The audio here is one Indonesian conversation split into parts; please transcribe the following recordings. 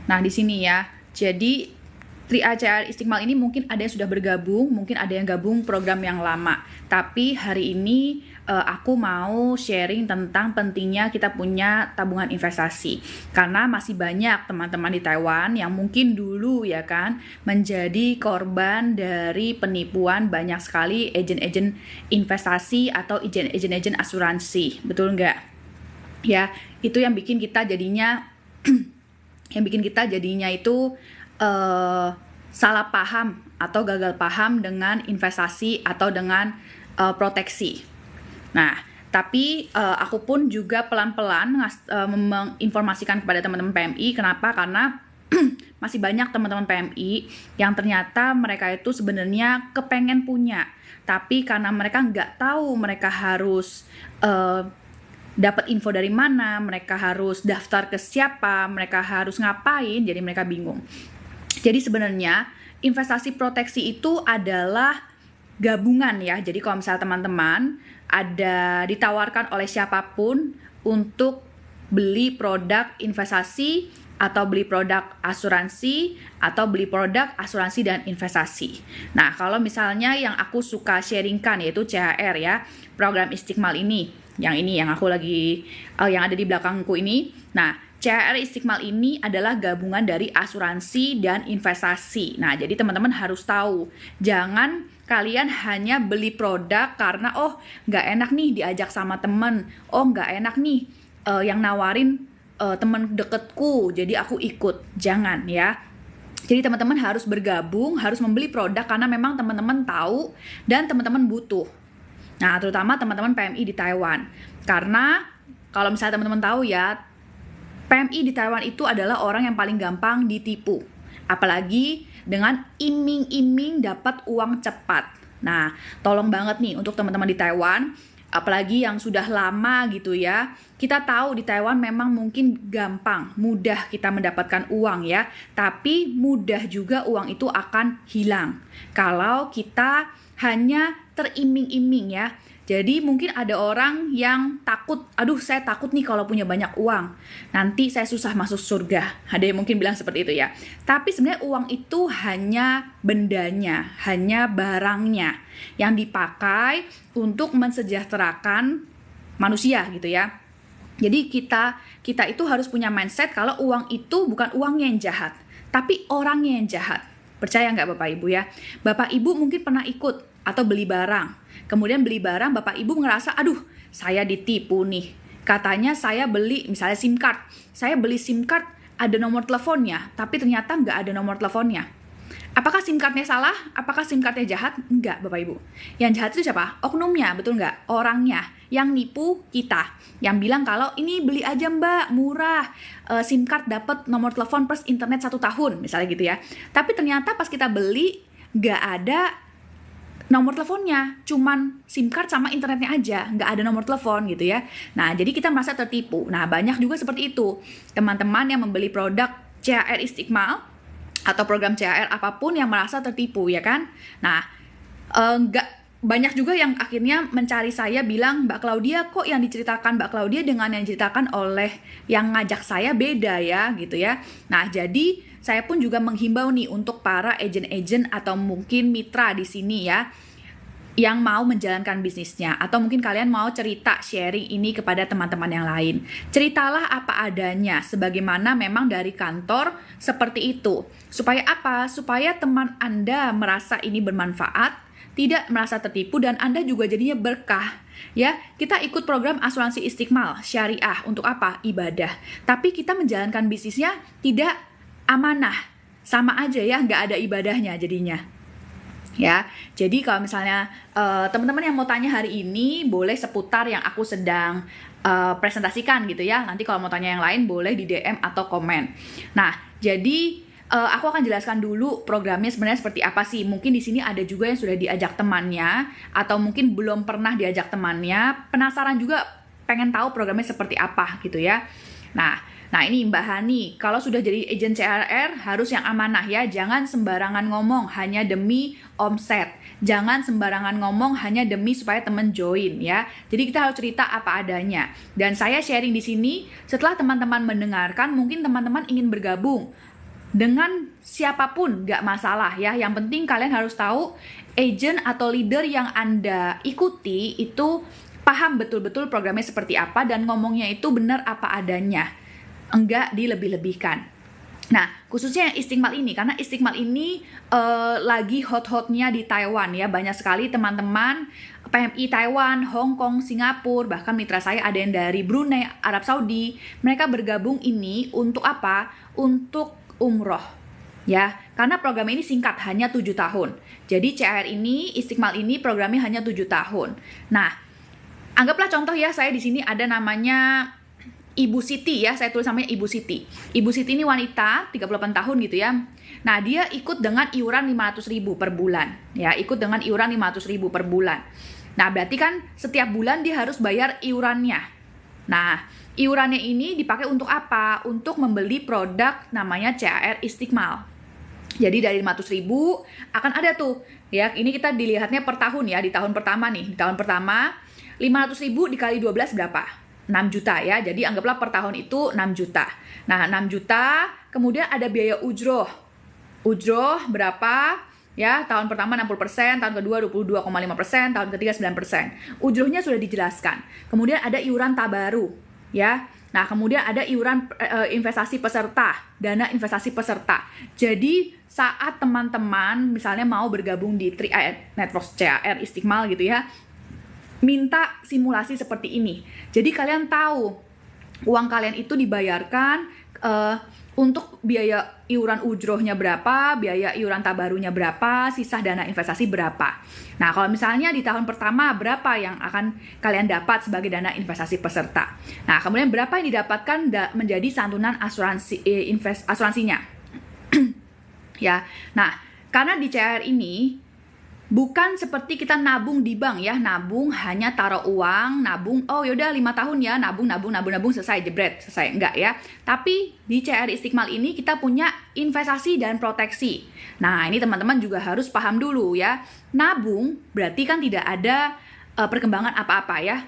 Nah, di sini ya. Jadi 3A CR Istiqmal ini mungkin ada yang sudah bergabung, mungkin ada yang gabung program yang lama. Tapi hari ini aku mau sharing tentang pentingnya kita punya tabungan investasi. Karena masih banyak teman-teman di Taiwan yang mungkin dulu ya kan menjadi korban dari penipuan banyak sekali agen-agen investasi atau agen-agen asuransi. Betul nggak? Ya, itu yang bikin kita jadinya itu salah paham atau gagal paham dengan investasi atau dengan proteksi. Nah, tapi aku pun juga pelan-pelan menginformasikan kepada teman-teman PMI. Kenapa? Karena masih banyak teman-teman PMI yang ternyata mereka itu sebenarnya kepengen punya, tapi karena mereka nggak tahu mereka harus dapat info dari mana, mereka harus daftar ke siapa, mereka harus ngapain, jadi mereka bingung. Jadi sebenarnya investasi proteksi itu adalah gabungan ya. Jadi kalau misalnya teman-teman ada ditawarkan oleh siapapun untuk beli produk investasi atau beli produk asuransi atau beli produk asuransi dan investasi. Nah, kalau misalnya yang aku suka sharingkan yaitu CHR ya, program Istiqmal ini. Yang aku lagi yang ada di belakangku ini. Nah, CHR Istiqmal ini adalah gabungan dari asuransi dan investasi. Nah, jadi teman-teman harus tahu, jangan kalian hanya beli produk karena nggak enak nih diajak sama temen, nggak enak nih yang nawarin teman deketku, jadi aku ikut. Jangan ya. Jadi teman-teman harus bergabung, harus membeli produk karena memang teman-teman tahu dan teman-teman butuh. Nah, terutama teman-teman PMI di Taiwan. Karena kalau misalnya teman-teman tahu ya, PMI di Taiwan itu adalah orang yang paling gampang ditipu. Apalagi dengan iming-iming dapat uang cepat. Nah, tolong banget nih untuk teman-teman di Taiwan, apalagi yang sudah lama gitu ya. Kita tahu di Taiwan memang mungkin gampang, mudah kita mendapatkan uang ya. Tapi mudah juga uang itu akan hilang kalau kita hanya teriming-iming ya. Jadi mungkin ada orang yang takut, saya takut nih kalau punya banyak uang, nanti saya susah masuk surga. Ada yang mungkin bilang seperti itu ya. Tapi sebenarnya uang itu hanya bendanya, hanya barangnya yang dipakai untuk mensejahterakan manusia gitu ya. Jadi kita itu harus punya mindset kalau uang itu bukan uangnya yang jahat, tapi orangnya yang jahat. Percaya nggak Bapak Ibu ya? Bapak Ibu mungkin pernah ikut atau beli barang. Kemudian beli barang, Bapak Ibu ngerasa, saya ditipu nih. Katanya saya beli, misalnya SIM card. Saya beli SIM card, ada nomor teleponnya, tapi ternyata nggak ada nomor teleponnya. Apakah SIM cardnya salah? Apakah SIM cardnya jahat? Enggak, Bapak Ibu. Yang jahat itu siapa? Oknumnya, betul nggak? Orangnya. Yang nipu kita. Yang bilang kalau ini beli aja Mbak, murah. SIM card dapat nomor telepon plus internet 1 tahun, misalnya gitu ya. Tapi ternyata pas kita beli, nggak ada nomor teleponnya, cuman SIM card sama internetnya aja, nggak ada nomor telepon gitu ya. Nah, jadi kita merasa tertipu. Nah, banyak juga seperti itu. Teman-teman yang membeli produk CHR Istiqmal atau program CHR apapun yang merasa tertipu ya kan. Nah, banyak juga yang akhirnya mencari saya bilang, Mbak Claudia, kok yang diceritakan Mbak Claudia dengan yang diceritakan oleh yang ngajak saya beda ya gitu ya. Nah, jadi saya pun juga menghimbau nih untuk para agen-agen atau mungkin mitra di sini ya, yang mau menjalankan bisnisnya, atau mungkin kalian mau cerita sharing ini kepada teman-teman yang lain. Ceritalah apa adanya, sebagaimana memang dari kantor seperti itu. Supaya apa? Supaya teman Anda merasa ini bermanfaat, tidak merasa tertipu, dan Anda juga jadinya berkah. Ya, kita ikut program asuransi Istiqmal syariah untuk apa? Ibadah. Tapi kita menjalankan bisnisnya tidak amanah, sama aja ya, nggak ada ibadahnya jadinya. Ya, jadi kalau misalnya teman-teman yang mau tanya hari ini boleh seputar yang aku sedang presentasikan gitu ya. Nanti kalau mau tanya yang lain boleh di DM atau komen. Nah, jadi aku akan jelaskan dulu programnya sebenarnya seperti apa sih. Mungkin di sini ada juga yang sudah diajak temannya atau mungkin belum pernah diajak temannya, penasaran juga pengen tahu programnya seperti apa gitu ya. Nah ini Mbak Hani, kalau sudah jadi agen CHR harus yang amanah ya, jangan sembarangan ngomong hanya demi omset, jangan sembarangan ngomong hanya demi supaya teman join ya. Jadi kita harus cerita apa adanya. Dan saya sharing di sini, setelah teman-teman mendengarkan, mungkin teman-teman ingin bergabung dengan siapapun nggak masalah ya. Yang penting kalian harus tahu agent atau leader yang Anda ikuti itu paham betul-betul programnya seperti apa dan ngomongnya itu benar apa adanya, enggak dilebih-lebihkan. Nah, khususnya yang Istiqmal ini, karena Istiqmal ini lagi hot-hotnya di Taiwan ya. Banyak sekali teman-teman PMI Taiwan, Hong Kong, Singapura, bahkan mitra saya ada yang dari Brunei, Arab Saudi. Mereka bergabung ini untuk apa? Untuk umroh. Ya, karena program ini singkat, hanya 7 tahun. Jadi CR ini, Istiqmal ini programnya hanya 7 tahun. Nah, anggaplah contoh ya, saya di sini ada namanya Ibu Siti ya, saya tulis namanya Ibu Siti. Ibu Siti ini wanita, 38 tahun gitu ya. Nah, dia ikut dengan iuran 500.000 per bulan. Ya, ikut dengan iuran 500.000 per bulan. Nah, berarti kan setiap bulan dia harus bayar iurannya. Nah, iurannya ini dipakai untuk apa? Untuk membeli produk namanya CAR Istiqmal. Jadi dari 500.000 akan ada tuh, ya ini kita dilihatnya per tahun ya, di tahun pertama nih. Di tahun pertama, 500.000 dikali 12 berapa? 6 juta ya, jadi anggaplah per tahun itu 6 juta. Nah, 6 juta, kemudian ada biaya ujroh. Ujroh berapa? Ya, tahun pertama 60%, tahun kedua 22,5%, tahun ketiga 9%. Ujrohnya sudah dijelaskan. Kemudian ada iuran tabaru, ya. Nah, kemudian ada iuran investasi peserta, dana investasi peserta. Jadi, saat teman-teman misalnya mau bergabung di 3i Networks CAR Istiqmal gitu ya, minta simulasi seperti ini. Jadi kalian tahu uang kalian itu dibayarkan untuk biaya iuran ujrohnya berapa, biaya iuran tabarunya berapa, sisa dana investasi berapa. Nah, kalau misalnya di tahun pertama berapa yang akan kalian dapat sebagai dana investasi peserta. Nah, kemudian berapa yang didapatkan menjadi santunan asuransinya. Ya. Nah, karena di CR ini bukan seperti kita nabung di bank ya, nabung hanya taruh uang, nabung, oh yaudah 5 tahun ya, nabung, selesai, jebret, selesai, enggak ya. Tapi di CR Istiqmal ini kita punya investasi dan proteksi. Nah, ini teman-teman juga harus paham dulu ya. Nabung berarti kan tidak ada perkembangan apa-apa ya.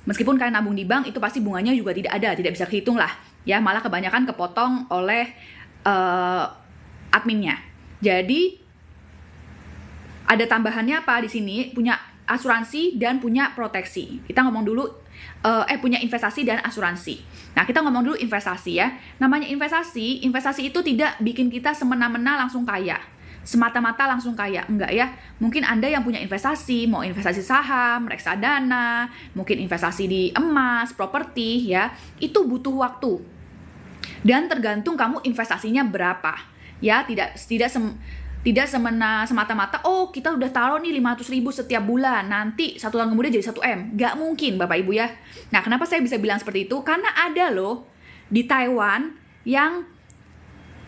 Meskipun kalian nabung di bank, itu pasti bunganya juga tidak ada, tidak bisa dihitung lah. Ya, malah kebanyakan kepotong oleh adminnya. Jadi, ada tambahannya apa di sini? Punya asuransi dan punya proteksi. Kita ngomong dulu, punya investasi dan asuransi. Nah, kita ngomong dulu investasi ya. Namanya investasi itu tidak bikin kita semena-mena langsung kaya. Semata-mata langsung kaya, enggak ya. Mungkin Anda yang punya investasi, mau investasi saham, reksadana, mungkin investasi di emas, properti ya, itu butuh waktu. Dan tergantung kamu investasinya berapa. Ya, tidak semata-mata, oh kita udah taruh nih 500.000 setiap bulan, nanti 1 tahun kemudian jadi 1 M. Gak mungkin Bapak Ibu ya. Nah, kenapa saya bisa bilang seperti itu? Karena ada loh di Taiwan yang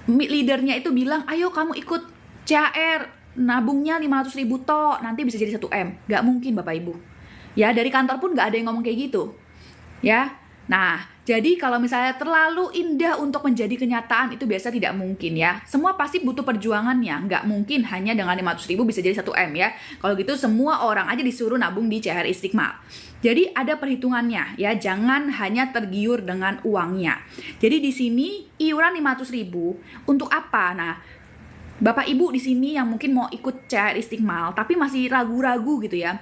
leadernya itu bilang, ayo kamu ikut CAR, nabungnya 500.000 toh, nanti bisa jadi 1 M. Gak mungkin Bapak Ibu. Ya, dari kantor pun gak ada yang ngomong kayak gitu. Ya, nah, jadi kalau misalnya terlalu indah untuk menjadi kenyataan, itu biasa tidak mungkin ya. Semua pasti butuh perjuangannya. Nggak mungkin hanya dengan 500.000 bisa jadi 1 M ya. Kalau gitu semua orang aja disuruh nabung di CR Istiqmal. Jadi ada perhitungannya ya. Jangan hanya tergiur dengan uangnya. Jadi di sini iuran 500.000 untuk apa? Nah, Bapak Ibu di sini yang mungkin mau ikut CR Istiqmal tapi masih ragu-ragu gitu ya.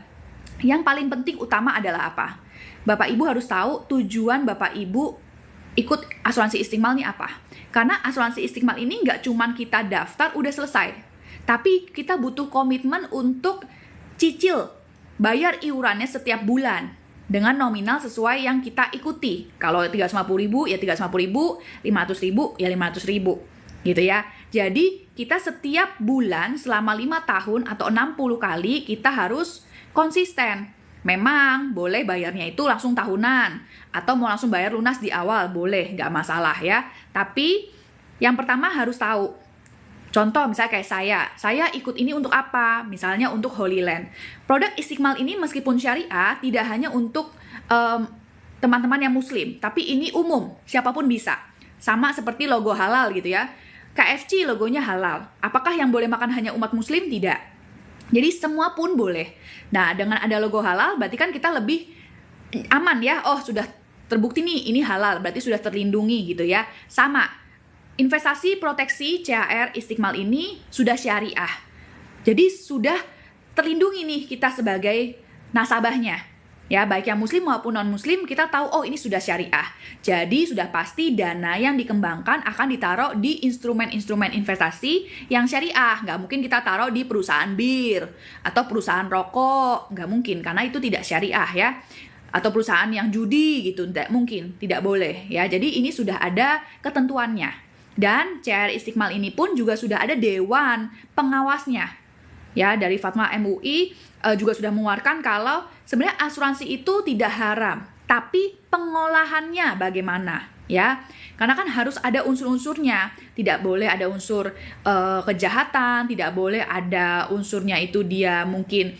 Yang paling penting utama adalah apa? Bapak Ibu harus tahu tujuan Bapak Ibu ikut asuransi Istiqmal ini apa. Karena asuransi Istiqmal ini nggak cuman kita daftar udah selesai. Tapi kita butuh komitmen untuk cicil, bayar iurannya setiap bulan dengan nominal sesuai yang kita ikuti. Kalau 350.000 ya 350.000, 500.000 ya 500.000 gitu ya. Jadi kita setiap bulan selama 5 tahun atau 60 kali kita harus konsisten. Memang boleh bayarnya itu langsung tahunan atau mau langsung bayar lunas di awal, boleh, nggak masalah ya. Tapi yang pertama harus tahu. Contoh misalnya kayak saya ikut ini untuk apa? Misalnya untuk Holy Land. Produk Istiqmal ini meskipun syariah tidak hanya untuk teman-teman yang muslim, tapi ini umum, siapapun bisa. Sama seperti logo halal gitu ya. KFC logonya halal. Apakah yang boleh makan hanya umat muslim? Tidak. Jadi semua pun boleh. Nah, dengan ada logo halal berarti kan kita lebih aman ya. Oh, sudah terbukti nih ini halal, berarti sudah terlindungi gitu ya. Sama investasi proteksi CHR Istiqmal ini sudah syariah. Jadi sudah terlindungi nih kita sebagai nasabahnya. Ya, baik yang muslim maupun non-muslim, kita tahu, oh ini sudah syariah. Jadi sudah pasti dana yang dikembangkan akan ditaruh di instrumen-instrumen investasi yang syariah. Nggak mungkin kita taruh di perusahaan bir atau perusahaan rokok. Nggak mungkin, karena itu tidak syariah ya. Atau perusahaan yang judi gitu, tidak mungkin, tidak boleh ya. Jadi ini sudah ada ketentuannya. Dan CHR Istiqmal ini pun juga sudah ada dewan pengawasnya. Ya, dari Fatwa MUI juga sudah mengeluarkan kalau sebenarnya asuransi itu tidak haram, tapi pengolahannya bagaimana ya? Karena kan harus ada unsur-unsurnya, tidak boleh ada unsur kejahatan, tidak boleh ada unsurnya itu dia mungkin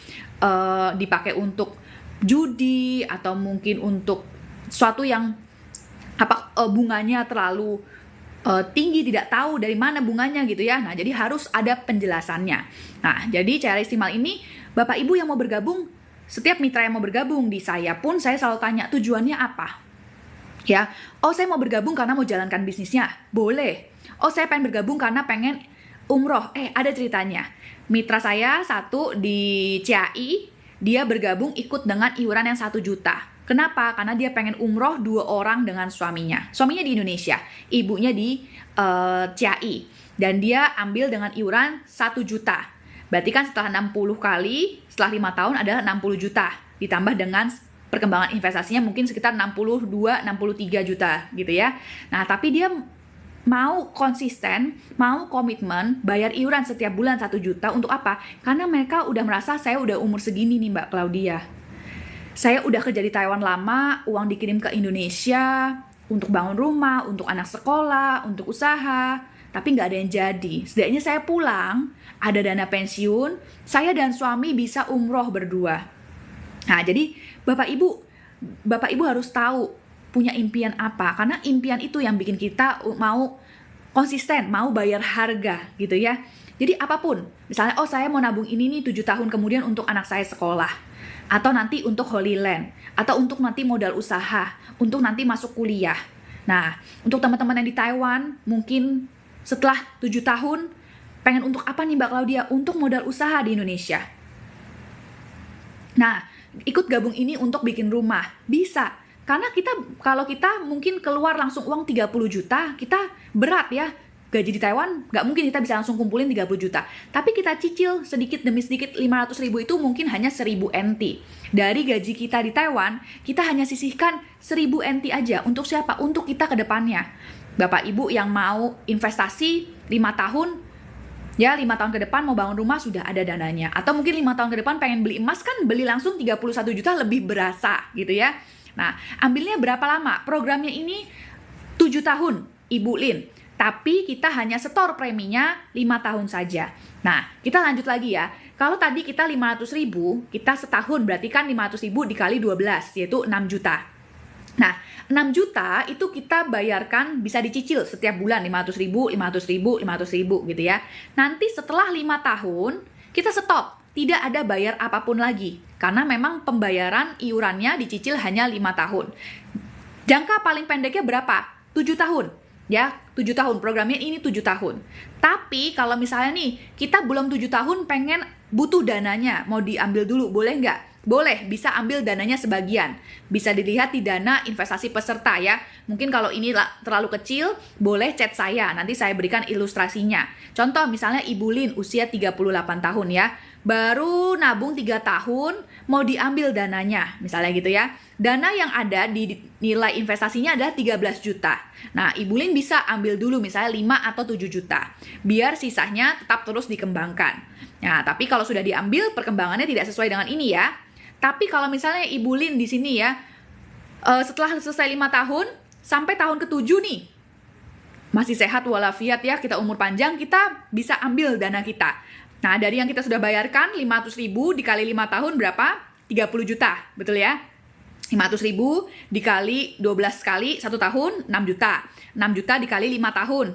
dipakai untuk judi atau mungkin untuk sesuatu yang bunganya terlalu tinggi, tidak tahu dari mana bunganya gitu ya. Nah, jadi harus ada penjelasannya. Nah, jadi CHR Istiqmal ini, Bapak Ibu yang mau bergabung, setiap mitra yang mau bergabung di saya pun, saya selalu tanya tujuannya apa? Ya, oh saya mau bergabung karena mau jalankan bisnisnya, boleh. Oh saya pengen bergabung karena pengen umroh, ada ceritanya. Mitra saya satu di CAI, dia bergabung ikut dengan iuran yang 1 juta. Kenapa? Karena dia pengen umroh 2 orang dengan suaminya. Suaminya di Indonesia, ibunya di CAI. Dan dia ambil dengan iuran 1 juta. Berarti kan setelah 60 kali, setelah 5 tahun adalah 60 juta. Ditambah dengan perkembangan investasinya mungkin sekitar 62-63 juta gitu ya. Nah, tapi dia mau konsisten, mau komitmen, bayar iuran setiap bulan 1 juta untuk apa? Karena mereka udah merasa saya udah umur segini nih Mbak Claudia. Saya udah kerja di Taiwan lama, uang dikirim ke Indonesia untuk bangun rumah, untuk anak sekolah, untuk usaha, tapi nggak ada yang jadi. Setidaknya saya pulang, ada dana pensiun, saya dan suami bisa umroh berdua. Nah, jadi Bapak Ibu harus tahu punya impian apa, karena impian itu yang bikin kita mau konsisten, mau bayar harga gitu ya. Jadi apapun, misalnya oh saya mau nabung ini nih 7 tahun kemudian untuk anak saya sekolah, atau nanti untuk Holy Land, atau untuk nanti modal usaha, untuk nanti masuk kuliah. Nah, untuk teman-teman yang di Taiwan, mungkin setelah 7 tahun, pengen untuk apa nih Mbak Claudia? Untuk modal usaha di Indonesia. Nah, ikut gabung ini untuk bikin rumah. Bisa. Karena kalau kita mungkin keluar langsung uang 30 juta, kita berat ya. Gaji di Taiwan, nggak mungkin kita bisa langsung kumpulin 30 juta. Tapi kita cicil sedikit demi sedikit, 500 ribu itu mungkin hanya 1000 NT. Dari gaji kita di Taiwan, kita hanya sisihkan 1000 NT aja. Untuk siapa? Untuk kita ke depannya. Bapak Ibu yang mau investasi 5 tahun, ya 5 tahun ke depan mau bangun rumah sudah ada dananya. Atau mungkin 5 tahun ke depan pengen beli emas, kan beli langsung 31 juta lebih berasa gitu ya. Nah, ambilnya berapa lama? Programnya ini 7 tahun, Ibu Lin. Tapi kita hanya setor preminya 5 tahun saja. Nah, kita lanjut lagi ya. Kalau tadi kita 500 ribu, kita setahun berarti kan 500 ribu dikali 12, yaitu 6 juta. Nah, 6 juta itu kita bayarkan, bisa dicicil setiap bulan 500 ribu, 500 ribu, 500 ribu gitu ya. Nanti setelah 5 tahun, kita stop. Tidak ada bayar apapun lagi. Karena memang pembayaran iurannya dicicil hanya 5 tahun. Jangka paling pendeknya berapa? 7 tahun. Ya, 7 tahun. Programnya ini 7 tahun. Tapi kalau misalnya nih, kita belum 7 tahun pengen butuh dananya, mau diambil dulu, boleh nggak? Boleh, bisa ambil dananya sebagian. Bisa dilihat di dana investasi peserta ya. Mungkin kalau ini terlalu kecil, boleh chat saya. Nanti saya berikan ilustrasinya. Contoh misalnya Ibu Lin, usia 38 tahun ya. Baru nabung 3 tahun, mau diambil dananya. Misalnya gitu ya. Dana yang ada di nilai investasinya adalah 13 juta. Nah, Ibu Lin bisa ambil dulu misalnya 5 atau 7 juta. Biar sisanya tetap terus dikembangkan. Nah, tapi kalau sudah diambil, perkembangannya tidak sesuai dengan ini ya. Tapi kalau misalnya Ibu Lin di sini ya, setelah selesai 5 tahun, sampai tahun ke-7 nih, masih sehat walafiat ya, kita umur panjang, kita bisa ambil dana kita. Nah, dari yang kita sudah bayarkan, 500 ribu dikali 5 tahun berapa? 30 juta, betul ya? 500 ribu dikali 12 kali 1 tahun, 6 juta. 6 juta dikali 5 tahun,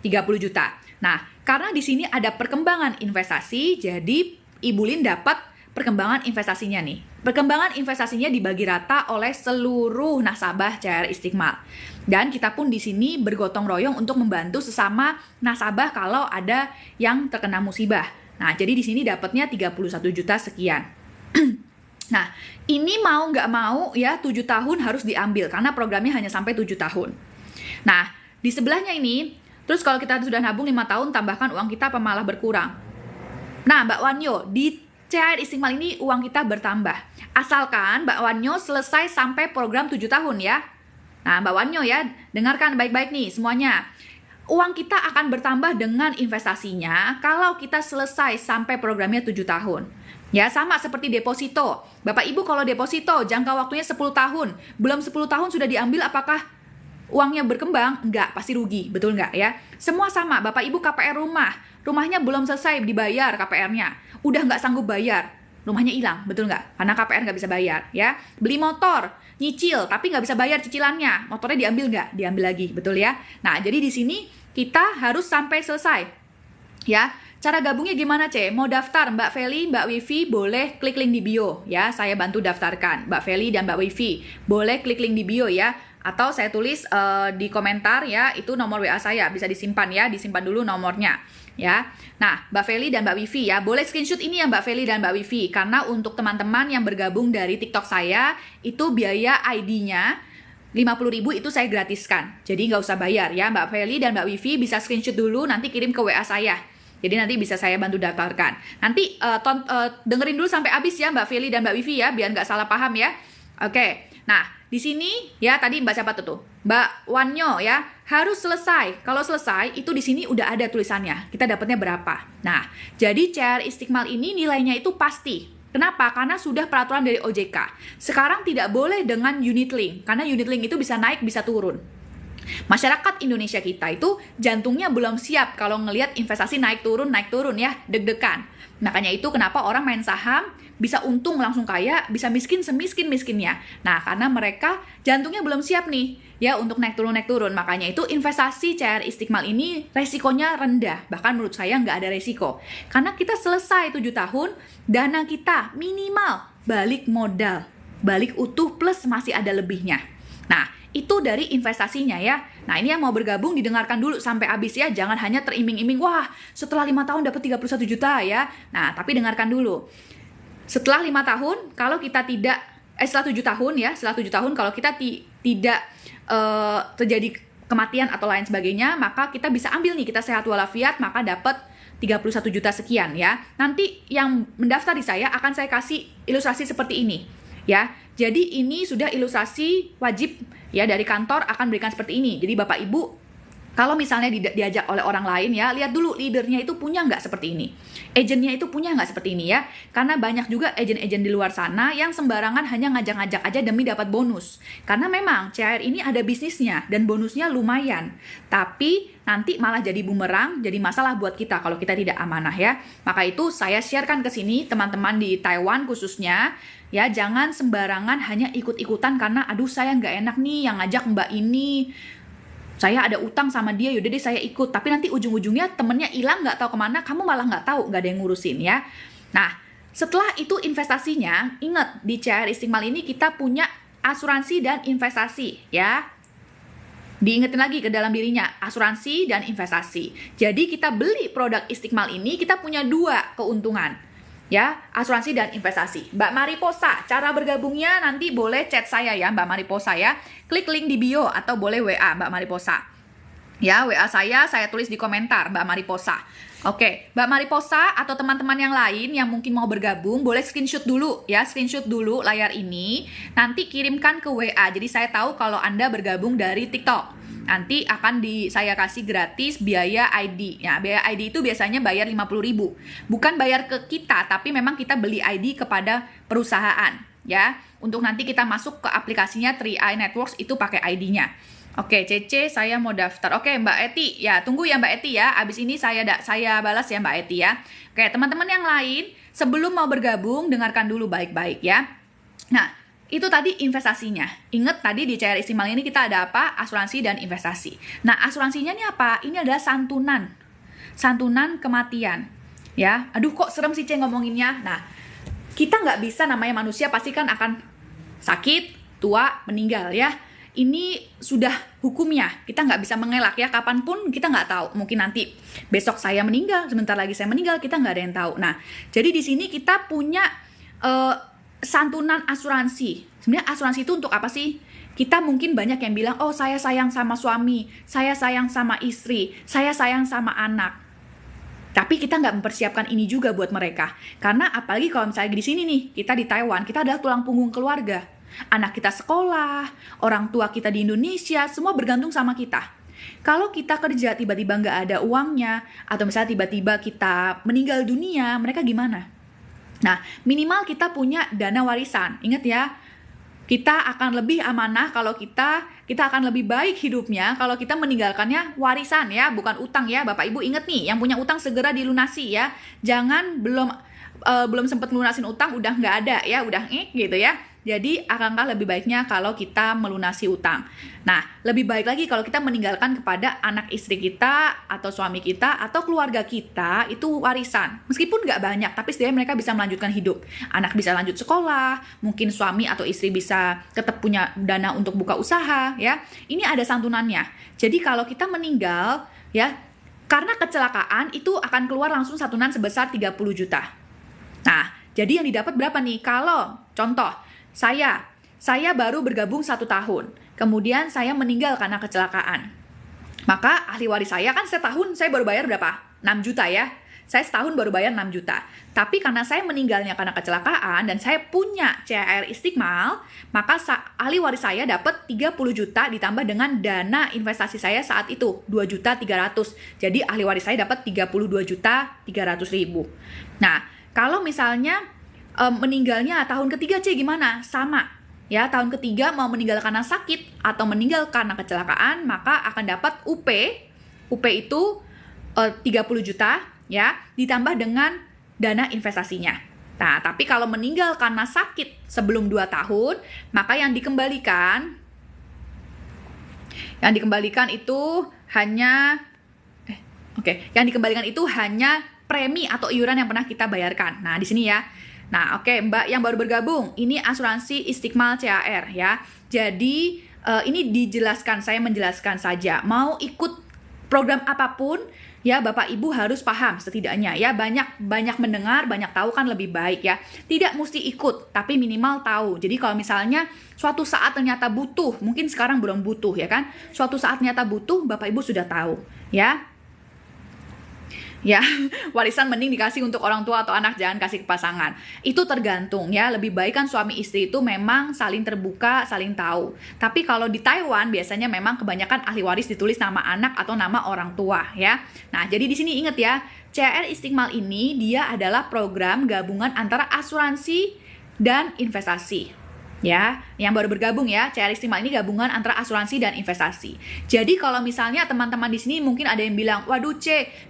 30 juta. Nah, karena di sini ada perkembangan investasi, jadi Ibu Lin dapat perkembangan investasinya nih. Perkembangan investasinya dibagi rata oleh seluruh nasabah CR Istiqmal. Dan kita pun di sini bergotong royong untuk membantu sesama nasabah kalau ada yang terkena musibah. Nah, jadi di sini dapatnya 31 juta sekian. Nah, ini mau nggak mau ya 7 tahun harus diambil karena programnya hanya sampai 7 tahun. Nah, di sebelahnya ini, terus kalau kita sudah nabung 5 tahun, tambahkan uang kita apa malah berkurang? Nah, Mbak Wanyo, di CR Istiqmal ini uang kita bertambah. Asalkan Mbak Wanyo selesai sampai program 7 tahun ya. Nah, Mbak Wanyo ya, dengarkan baik-baik nih semuanya. Uang kita akan bertambah dengan investasinya kalau kita selesai sampai programnya 7 tahun. Ya, sama seperti deposito. Bapak Ibu kalau deposito jangka waktunya 10 tahun, belum 10 tahun sudah diambil, apakah uangnya berkembang? Enggak, pasti rugi, betul nggak ya? Semua sama, Bapak Ibu KPR rumahnya belum selesai dibayar KPR-nya, udah nggak sanggup bayar, rumahnya hilang, betul nggak? Karena KPR nggak bisa bayar, ya. Beli motor, nyicil, tapi nggak bisa bayar cicilannya, motornya diambil nggak? Diambil lagi, betul ya? Nah, jadi di sini kita harus sampai selesai, ya. Cara gabungnya gimana, C? Mau daftar Mbak Feli, Mbak Wifi, boleh klik link di bio, ya. Saya bantu daftarkan, Mbak Feli dan Mbak Wifi, boleh klik link di bio ya. Atau saya tulis di komentar ya, itu nomor WA saya, bisa disimpan ya, disimpan dulu nomornya ya. Nah, Mbak Feli dan Mbak Wifi ya, boleh screenshot ini ya Mbak Feli dan Mbak Wifi, karena untuk teman-teman yang bergabung dari TikTok saya, itu biaya ID-nya 50.000 itu saya gratiskan, jadi nggak usah bayar ya. Mbak Feli dan Mbak Wifi bisa screenshot dulu, nanti kirim ke WA saya. Jadi nanti bisa saya bantu daftarkan. Nanti dengerin dulu sampai habis ya Mbak Feli dan Mbak Wifi ya, biar nggak salah paham ya. Oke, nah di sini ya tadi Mbak siapa tuh? Mbak Wanyo ya, harus selesai. Kalau selesai itu di sini udah ada tulisannya. Kita dapatnya berapa? Nah, jadi CR Istiqmal ini nilainya itu pasti. Kenapa? Karena sudah peraturan dari OJK. Sekarang tidak boleh dengan unit link, karena unit link itu bisa naik bisa turun. Masyarakat Indonesia kita itu jantungnya belum siap kalau ngelihat investasi naik turun ya, deg-degan. Makanya itu kenapa orang main saham bisa untung langsung kaya, bisa miskin semiskin-miskinnya. Nah, karena mereka jantungnya belum siap nih ya untuk naik turun. Makanya itu investasi CR Istiqmal ini resikonya rendah. Bahkan menurut saya nggak ada resiko. Karena kita selesai 7 tahun, dana kita minimal balik modal, balik utuh plus masih ada lebihnya. Nah, itu dari investasinya ya. Nah, ini yang mau bergabung didengarkan dulu sampai habis ya. Jangan hanya teriming-iming, wah setelah 5 tahun dapat 31 juta ya. Nah, tapi dengarkan dulu. Setelah 5 tahun, kalau kita tidak, setelah 7 tahun ya, setelah 7 tahun kalau kita tidak terjadi kematian atau lain sebagainya, maka kita bisa ambil nih, kita sehat walafiat, maka dapat 31 juta sekian ya. Nanti yang mendaftar di saya akan saya kasih ilustrasi seperti ini ya. Jadi ini sudah ilustrasi wajib ya, dari kantor akan berikan seperti ini. Jadi Bapak Ibu kalau misalnya diajak oleh orang lain ya, lihat dulu leadernya itu punya nggak seperti ini, agennya itu punya nggak seperti ini ya. Karena banyak juga agen-agen di luar sana yang sembarangan hanya ngajak-ngajak aja demi dapat bonus. Karena memang CR ini ada bisnisnya dan bonusnya lumayan, tapi nanti malah jadi bumerang, jadi masalah buat kita kalau kita tidak amanah ya. Maka itu saya sharekan ke sini teman-teman di Taiwan khususnya ya, jangan sembarangan hanya ikut-ikutan karena aduh saya nggak enak nih yang ngajak Mbak ini, saya ada utang sama dia, yaudah deh saya ikut. Tapi nanti ujung-ujungnya temennya hilang, nggak tahu kemana, kamu malah nggak tahu, nggak ada yang ngurusin ya. Nah, setelah itu investasinya, ingat di CR Istiqmal ini kita punya asuransi dan investasi ya. Diingetin lagi ke dalam dirinya, asuransi dan investasi. Jadi kita beli produk Istiqmal ini, kita punya 2 keuntungan ya, asuransi dan investasi. Mbak Mariposa, cara bergabungnya nanti boleh chat saya ya Mbak Mariposa ya. Klik link di bio atau boleh WA Mbak Mariposa. Ya, WA saya tulis di komentar Mbak Mariposa. Oke, Mbak Mariposa atau teman-teman yang lain yang mungkin mau bergabung, boleh screenshot dulu ya, screenshot dulu layar ini. Nanti kirimkan ke WA, jadi saya tahu kalau Anda bergabung dari TikTok. Nanti akan saya kasih gratis biaya ID. Ya, biaya ID itu biasanya bayar 50.000. Bukan bayar ke kita, tapi memang kita beli ID kepada perusahaan ya. Untuk nanti kita masuk ke aplikasinya 3i Networks itu pakai ID-nya. Oke, Cece saya mau daftar. Oke, Mbak Eti. Ya, tunggu ya Mbak Eti ya. Abis ini saya balas ya Mbak Eti ya. Oke, teman-teman yang lain sebelum mau bergabung dengarkan dulu baik-baik ya. Nah, itu tadi investasinya. Ingat tadi di CR Istiqmal ini kita ada apa? Asuransi dan investasi. Nah, asuransinya ini apa? Ini adalah santunan. Santunan kematian. Ya. Aduh kok serem sih C ngomonginnya. Nah, kita nggak bisa, namanya manusia pasti kan akan sakit, tua, meninggal ya. Ini sudah hukumnya, kita nggak bisa mengelak ya, kapanpun kita nggak tahu. Mungkin nanti besok saya meninggal, sebentar lagi saya meninggal, kita nggak ada yang tahu. Nah, jadi di sini kita punya santunan asuransi. Sebenarnya asuransi itu untuk apa sih? Kita mungkin banyak yang bilang, oh saya sayang sama suami, saya sayang sama istri, saya sayang sama anak. Tapi kita nggak mempersiapkan ini juga buat mereka. Karena apalagi kalau misalnya di sini nih, kita di Taiwan, kita adalah tulang punggung keluarga. Anak kita sekolah, orang tua kita di Indonesia, semua bergantung sama kita. Kalau kita kerja tiba-tiba nggak ada uangnya, atau misalnya tiba-tiba kita meninggal dunia, mereka gimana? Nah, minimal kita punya dana warisan. Ingat ya, kita akan lebih amanah kalau kita akan lebih baik hidupnya kalau kita meninggalkannya warisan ya, bukan utang ya. Bapak Ibu ingat nih, yang punya utang segera dilunasi ya. Jangan belum sempat lunasin utang udah nggak ada ya, udah gitu ya. Jadi alangkah lebih baiknya kalau kita melunasi utang. Nah, lebih baik lagi kalau kita meninggalkan kepada anak istri kita, atau suami kita, atau keluarga kita, itu warisan. Meskipun nggak banyak, tapi setidaknya mereka bisa melanjutkan hidup. Anak bisa lanjut sekolah, mungkin suami atau istri bisa tetap punya dana untuk buka usaha, ya. Ini ada santunannya. Jadi kalau kita meninggal, ya, karena kecelakaan, itu akan keluar langsung santunan sebesar 30 juta. Nah, jadi yang didapat berapa nih? Kalau, contoh, saya baru bergabung 1 tahun, kemudian saya meninggal karena kecelakaan. Maka ahli waris saya kan setahun saya baru bayar berapa? 6 juta ya. Saya setahun baru bayar 6 juta. Tapi karena saya meninggalnya karena kecelakaan dan saya punya CHR Istiqmal, maka ahli waris saya dapat 30 juta ditambah dengan dana investasi saya saat itu 2.300.000. Jadi ahli waris saya dapat 32.300.000. Nah, kalau misalnya meninggalnya tahun ketiga gimana? Sama ya, tahun ketiga mau meninggal karena sakit atau meninggal karena kecelakaan, maka akan dapat UP itu 30 juta ya, ditambah dengan dana investasinya. Nah, tapi kalau meninggal karena sakit sebelum 2 tahun, maka yang dikembalikan itu hanya yang dikembalikan itu hanya premi atau iuran yang pernah kita bayarkan. Nah, di sini ya. Nah, Mbak yang baru bergabung, ini asuransi Istiqmal CHR ya. Jadi, ini saya menjelaskan saja. Mau ikut program apapun, ya Bapak Ibu harus paham setidaknya ya. Banyak mendengar, banyak tahu kan lebih baik ya. Tidak mesti ikut, tapi minimal tahu. Jadi kalau misalnya suatu saat ternyata butuh, mungkin sekarang belum butuh ya kan. Suatu saat ternyata butuh, Bapak Ibu sudah tahu ya. Ya, warisan mending dikasih untuk orang tua atau anak, jangan kasih ke pasangan. Itu tergantung ya, lebih baik kan suami istri itu memang saling terbuka, saling tahu. Tapi kalau di Taiwan biasanya memang kebanyakan ahli waris ditulis nama anak atau nama orang tua ya. Nah, jadi di sini ingat ya, CHR Istiqmal ini dia adalah program gabungan antara asuransi dan investasi. Ya, yang baru bergabung ya, CHR Istiqmal ini gabungan antara asuransi dan investasi. Jadi kalau misalnya teman-teman di sini mungkin ada yang bilang, waduh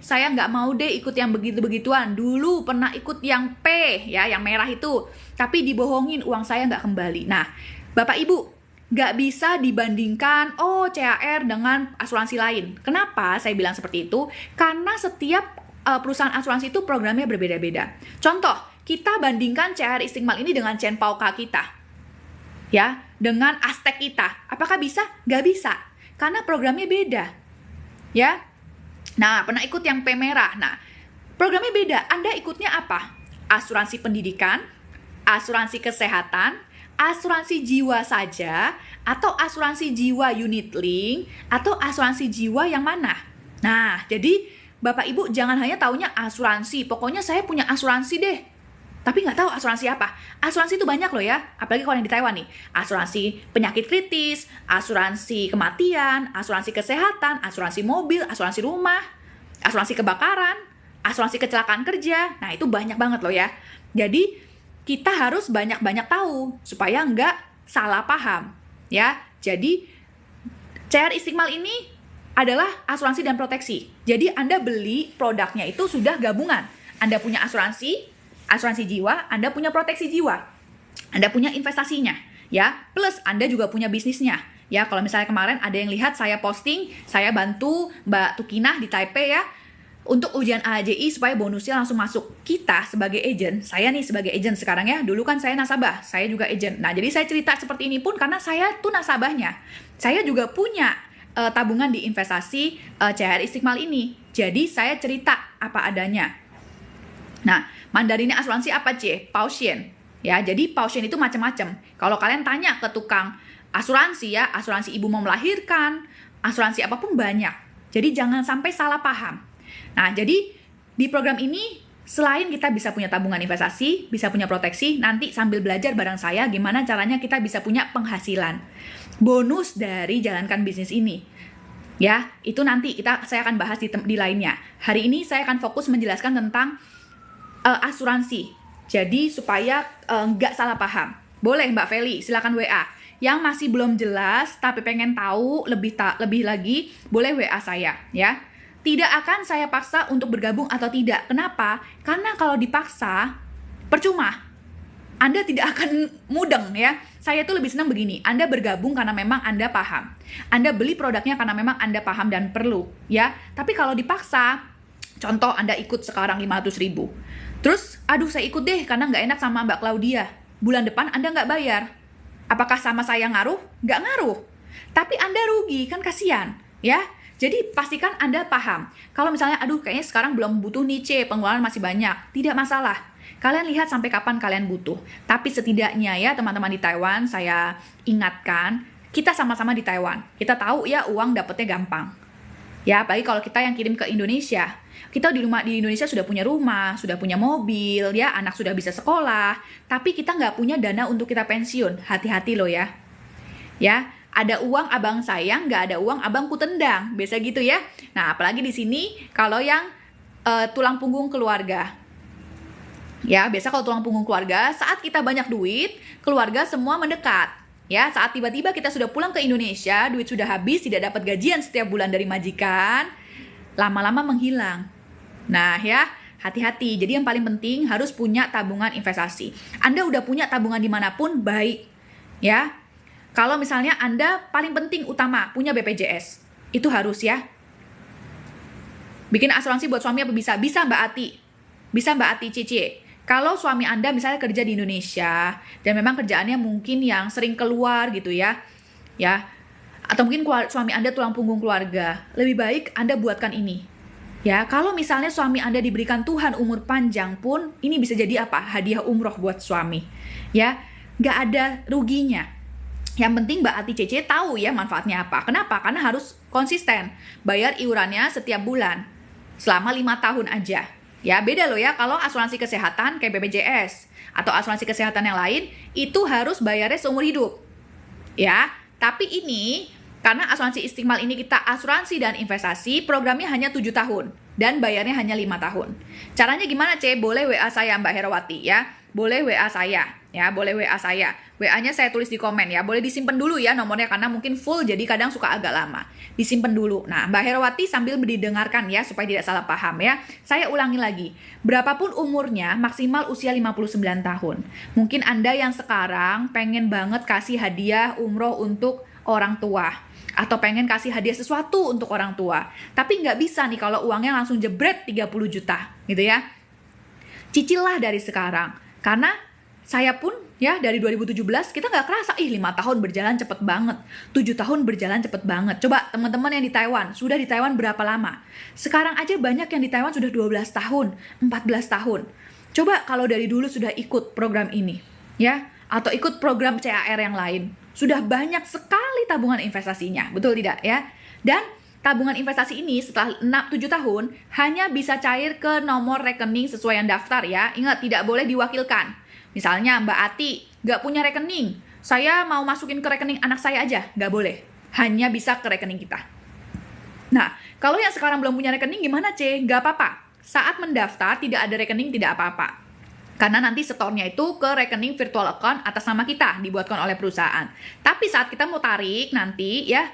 saya nggak mau deh ikut yang begitu-begituan. Dulu pernah ikut yang P, ya, yang merah itu, tapi dibohongin uang saya nggak kembali. Nah, Bapak Ibu, nggak bisa dibandingkan, CHR dengan asuransi lain. Kenapa saya bilang seperti itu? Karena setiap perusahaan asuransi itu programnya berbeda-beda. Contoh, kita bandingkan CHR Istiqmal ini dengan Chenpao-K kita. Ya, dengan Aztec kita. Apakah bisa? Nggak bisa. Karena programnya beda. Ya. Nah, pernah ikut yang P merah. Nah, programnya beda. Anda ikutnya apa? Asuransi pendidikan, asuransi kesehatan, asuransi jiwa saja, atau asuransi jiwa unit link, atau asuransi jiwa yang mana? Nah, jadi Bapak Ibu jangan hanya taunya asuransi. Pokoknya saya punya asuransi deh. Tapi nggak tahu asuransi apa. Asuransi itu banyak loh ya, apalagi kalau yang di Taiwan nih. Asuransi penyakit kritis, asuransi kematian, asuransi kesehatan, asuransi mobil, asuransi rumah, asuransi kebakaran, asuransi kecelakaan kerja. Nah, itu banyak banget loh ya. Jadi, kita harus banyak-banyak tahu supaya nggak salah paham. Ya, jadi CHR Istiqmal ini adalah asuransi dan proteksi. Jadi, Anda beli produknya itu sudah gabungan. Anda punya asuransi jiwa, Anda punya proteksi jiwa, Anda punya investasinya, ya, plus Anda juga punya bisnisnya, ya. Kalau misalnya kemarin ada yang lihat saya posting, saya bantu Mbak Tukinah di Taipei ya, Untuk ujian AJI supaya bonusnya langsung masuk. Kita sebagai agent, saya nih sebagai agent sekarang ya, dulu kan saya nasabah, saya juga agent. Nah, jadi saya cerita seperti ini pun karena saya tuh nasabahnya. Saya juga punya tabungan di investasi CHR Istiqmal ini. Jadi saya cerita apa adanya. Nah, Mandarinnya asuransi apa, C? Pausian. Ya, jadi pausian itu macam-macam. Kalau kalian tanya ke tukang asuransi ya, asuransi ibu mau melahirkan, asuransi apapun banyak. Jadi jangan sampai salah paham. Nah, jadi di program ini selain kita bisa punya tabungan investasi, bisa punya proteksi, nanti sambil belajar bareng saya gimana caranya kita bisa punya penghasilan. Bonus dari jalankan bisnis ini. Ya, itu nanti saya akan bahas di lainnya. Hari ini saya akan fokus menjelaskan tentang asuransi. Jadi supaya nggak salah paham. Boleh Mbak Feli, silakan WA. Yang masih belum jelas tapi pengen tahu lebih lagi, boleh WA saya ya. Tidak akan saya paksa untuk bergabung atau tidak. Kenapa? Karena kalau dipaksa, percuma. Anda tidak akan mudeng ya. Saya tuh lebih senang begini. Anda bergabung karena memang Anda paham. Anda beli produknya karena memang Anda paham dan perlu. Ya. Tapi kalau dipaksa, contoh Anda ikut sekarang 500.000. Terus, aduh saya ikut deh karena nggak enak sama Mbak Claudia. Bulan depan Anda nggak bayar. Apakah sama saya ngaruh? Nggak ngaruh. Tapi Anda rugi, kan kasihan. Ya. Jadi pastikan Anda paham. Kalau misalnya, aduh kayaknya sekarang belum butuh nih C, pengeluaran masih banyak. Tidak masalah. Kalian lihat sampai kapan kalian butuh. Tapi setidaknya ya teman-teman di Taiwan, saya ingatkan, kita sama-sama di Taiwan. Kita tahu ya uang dapetnya gampang. Ya, apalagi kalau kita yang kirim ke Indonesia. Kita di Indonesia sudah punya rumah, sudah punya mobil, ya anak sudah bisa sekolah. Tapi kita nggak punya dana untuk kita pensiun. Hati-hati loh ya. Ya, ada uang abang sayang, nggak ada uang abang ku tendang, biasa gitu ya. Nah, apalagi di sini kalau yang tulang punggung keluarga. Ya, biasa kalau tulang punggung keluarga, saat kita banyak duit, keluarga semua mendekat. Ya, saat tiba-tiba kita sudah pulang ke Indonesia, duit sudah habis, tidak dapat gajian setiap bulan dari majikan, lama-lama menghilang. Nah, ya, hati-hati. Jadi yang paling penting harus punya tabungan investasi. Anda udah punya tabungan dimanapun, baik. Ya, kalau misalnya Anda paling penting utama punya BPJS, itu harus ya. Bikin asuransi buat suami apa bisa? Bisa Mbak Ati. Bisa Mbak Ati Cici. Kalau suami Anda misalnya kerja di Indonesia dan memang kerjaannya mungkin yang sering keluar gitu ya. Ya. Atau mungkin suami Anda tulang punggung keluarga, lebih baik Anda buatkan ini. Ya, kalau misalnya suami Anda diberikan Tuhan umur panjang pun, ini bisa jadi apa? Hadiah umroh buat suami. Ya, nggak ada ruginya. Yang penting Mbak Ati CC tahu ya manfaatnya apa. Kenapa? Karena harus konsisten. Bayar iurannya setiap bulan. Selama 5 tahun aja. Ya, beda loh ya kalau asuransi kesehatan kayak BPJS. Atau asuransi kesehatan yang lain, itu harus bayarnya seumur hidup. Ya, tapi ini, karena asuransi Istiqmal ini kita asuransi dan investasi, programnya hanya 7 tahun. Dan bayarnya hanya 5 tahun. Caranya gimana, C? Boleh WA saya Mbak Herawati ya. Boleh WA saya. Ya, boleh WA saya. WA-nya saya tulis di komen ya. Boleh disimpan dulu ya nomornya karena mungkin full jadi kadang suka agak lama. Disimpan dulu. Nah, Mbak Herawati sambil didengarkan ya supaya tidak salah paham ya. Saya ulangi lagi. Berapapun umurnya, maksimal usia 59 tahun. Mungkin Anda yang sekarang pengen banget kasih hadiah umroh untuk orang tua. Atau pengen kasih hadiah sesuatu untuk orang tua. Tapi nggak bisa nih kalau uangnya langsung jebret 30 juta gitu ya. Cicillah dari sekarang. Karena saya pun ya dari 2017 kita nggak kerasa 5 tahun berjalan cepet banget, 7 tahun berjalan cepet banget. Coba teman-teman yang di Taiwan, sudah di Taiwan berapa lama? Sekarang aja banyak yang di Taiwan sudah 12 tahun, 14 tahun. Coba kalau dari dulu sudah ikut program ini ya, atau ikut program CAR yang lain, sudah banyak sekali tabungan investasinya, betul tidak ya? Dan tabungan investasi ini setelah 7 tahun hanya bisa cair ke nomor rekening sesuai yang daftar ya. Ingat, tidak boleh diwakilkan. Misalnya Mbak Ati nggak punya rekening, saya mau masukin ke rekening anak saya aja, nggak boleh. Hanya bisa ke rekening kita. Nah, kalau yang sekarang belum punya rekening gimana C? Nggak apa-apa. Saat mendaftar tidak ada rekening tidak apa-apa. Karena nanti setornya itu ke rekening virtual account atas nama kita, dibuatkan oleh perusahaan. Tapi saat kita mau tarik nanti ya,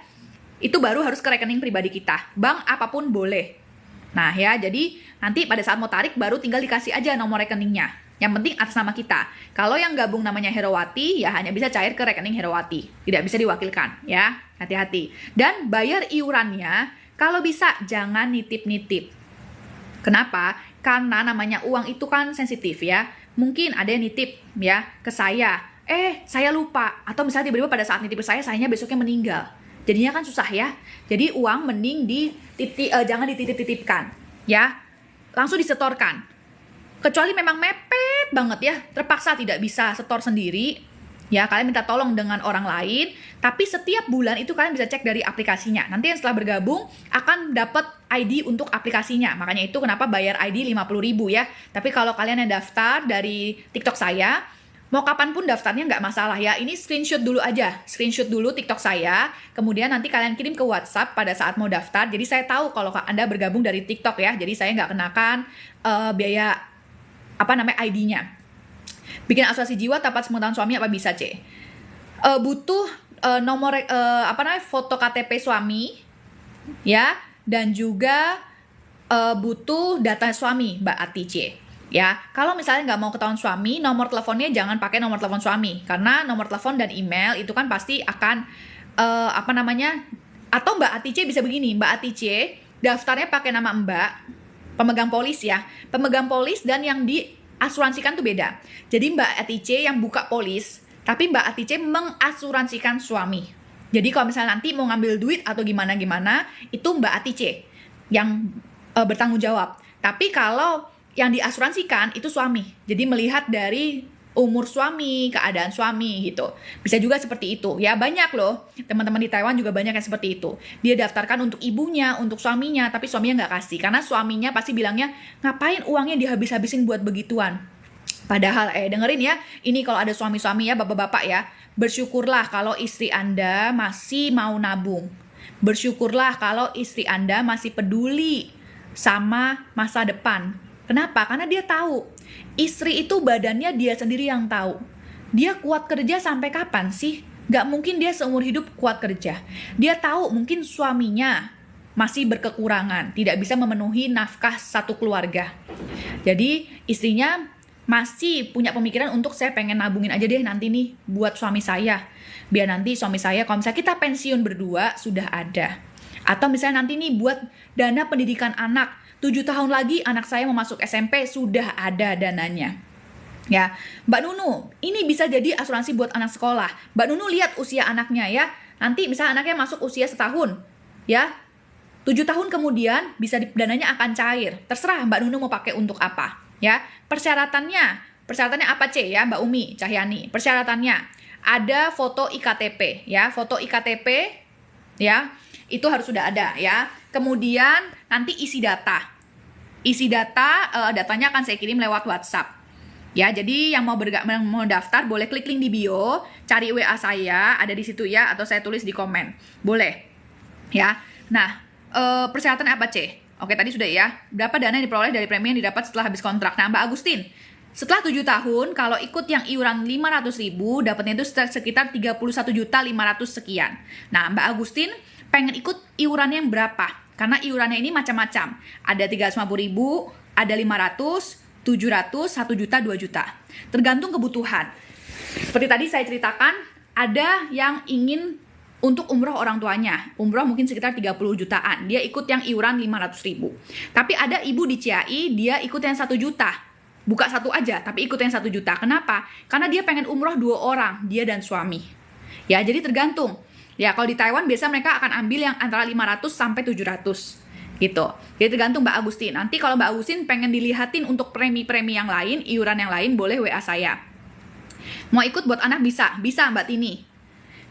itu baru harus ke rekening pribadi kita. Bank apapun boleh. Nah ya, jadi nanti pada saat mau tarik baru tinggal dikasih aja nomor rekeningnya. Yang penting atas nama kita. Kalau yang gabung namanya Herawati, ya hanya bisa cair ke rekening Herawati. Tidak bisa diwakilkan, ya. Hati-hati. Dan bayar iurannya, kalau bisa jangan nitip-nitip. Kenapa? Karena namanya uang itu kan sensitif ya. Mungkin ada yang nitip ya ke saya. Saya lupa. Atau misalnya tiba-tiba pada saat nitip ke sayanya besoknya meninggal. Jadinya kan susah ya. Jadi uang mending jangan dititip-titipkan. Ya, langsung disetorkan. Kecuali memang mepet banget ya. Terpaksa tidak bisa setor sendiri. Ya, kalian minta tolong dengan orang lain, tapi setiap bulan itu kalian bisa cek dari aplikasinya. Nanti yang setelah bergabung akan dapat ID untuk aplikasinya. Makanya itu kenapa bayar ID 50.000 ya. Tapi kalau kalian yang daftar dari TikTok saya, mau kapanpun daftarnya nggak masalah ya. Ini screenshot dulu aja. Screenshot dulu TikTok saya, kemudian nanti kalian kirim ke WhatsApp pada saat mau daftar. Jadi saya tahu kalau Anda bergabung dari TikTok ya. Jadi saya nggak kenakan biaya ID-nya. Bikin asuransi jiwa tepat sepengetahuan suami apa bisa, C? Butuh nomor foto KTP suami ya, dan juga butuh data suami, Mbak Ati, C. Ya, kalau misalnya nggak mau ketahuan suami, nomor teleponnya jangan pakai nomor telepon suami, karena nomor telepon dan email itu kan pasti akan atau Mbak Ati C bisa begini, Mbak Ati C daftarnya pakai nama Mbak, pemegang polis ya, pemegang polis dan yang diasuransikan tuh beda. Jadi Mbak Atice yang buka polis, tapi Mbak Atice mengasuransikan suami. Jadi kalau misalnya nanti mau ngambil duit atau gimana-gimana, itu Mbak Atice yang bertanggung jawab. Tapi kalau yang diasuransikan itu suami. Jadi melihat dari umur suami, keadaan suami gitu. Bisa juga seperti itu. Ya banyak loh, teman-teman di Taiwan juga banyak yang seperti itu. Dia daftarkan untuk ibunya, untuk suaminya, tapi suaminya nggak kasih. Karena suaminya pasti bilangnya, ngapain uangnya dihabis-habisin buat begituan. Padahal, dengerin ya, ini kalau ada suami-suami ya, bapak-bapak ya, bersyukurlah kalau istri Anda masih mau nabung. Bersyukurlah kalau istri Anda masih peduli sama masa depan. Kenapa? Karena dia tahu, istri itu badannya dia sendiri yang tahu. Dia kuat kerja sampai kapan sih? Gak mungkin dia seumur hidup kuat kerja. Dia tahu mungkin suaminya masih berkekurangan, tidak bisa memenuhi nafkah satu keluarga. Jadi istrinya masih punya pemikiran untuk saya pengen nabungin aja deh nanti nih buat suami saya. Biar nanti suami saya kalau misalnya kita pensiun berdua sudah ada. Atau misalnya nanti nih buat dana pendidikan anak. 7 tahun lagi anak saya mau masuk SMP sudah ada dananya. Ya, Mbak Nunu, ini bisa jadi asuransi buat anak sekolah. Mbak Nunu lihat usia anaknya ya. Nanti misalnya anaknya masuk usia setahun. Ya, 7 tahun kemudian bisa dananya akan cair. Terserah Mbak Nunu mau pakai untuk apa. Ya, persyaratannya apa, C ya, Mbak Umi Cahyani? Persyaratannya ada foto iktp ya, foto iktp ya, itu harus sudah ada ya. Kemudian nanti isi data, datanya akan saya kirim lewat WhatsApp ya. Jadi yang mau daftar boleh klik link di bio, cari WA saya, ada di situ ya, atau saya tulis di komen, boleh ya. Nah, persyaratan apa, C? Oke, tadi sudah ya. Berapa dana yang diperoleh dari premi yang didapat setelah habis kontrak? Nah, Mbak Agustin, setelah 7 tahun, kalau ikut yang iuran 500.000, dapatnya itu sekitar 31.500.000 sekian. Nah, Mbak Agustin pengen ikut iuran yang berapa? Karena iurannya ini macam-macam. Ada 350.000, ada 500, 700, 1 juta, 2 juta. Tergantung kebutuhan. Seperti tadi saya ceritakan, ada yang ingin untuk umroh orang tuanya, umroh mungkin sekitar 30 jutaan, dia ikut yang iuran 500.000. Tapi ada ibu di CAI, dia ikut yang 1 juta, buka satu aja, tapi ikut yang 1 juta. Kenapa? Karena dia pengen umroh 2 orang, dia dan suami. Ya, jadi tergantung. Ya, kalau di Taiwan biasa mereka akan ambil yang antara 500 sampai 700 gitu. Jadi tergantung Mbak Agustin. Nanti kalau Mbak Agustin pengen dilihatin untuk premi-premi yang lain, iuran yang lain, boleh WA saya. Mau ikut buat anak bisa Mbak Tini.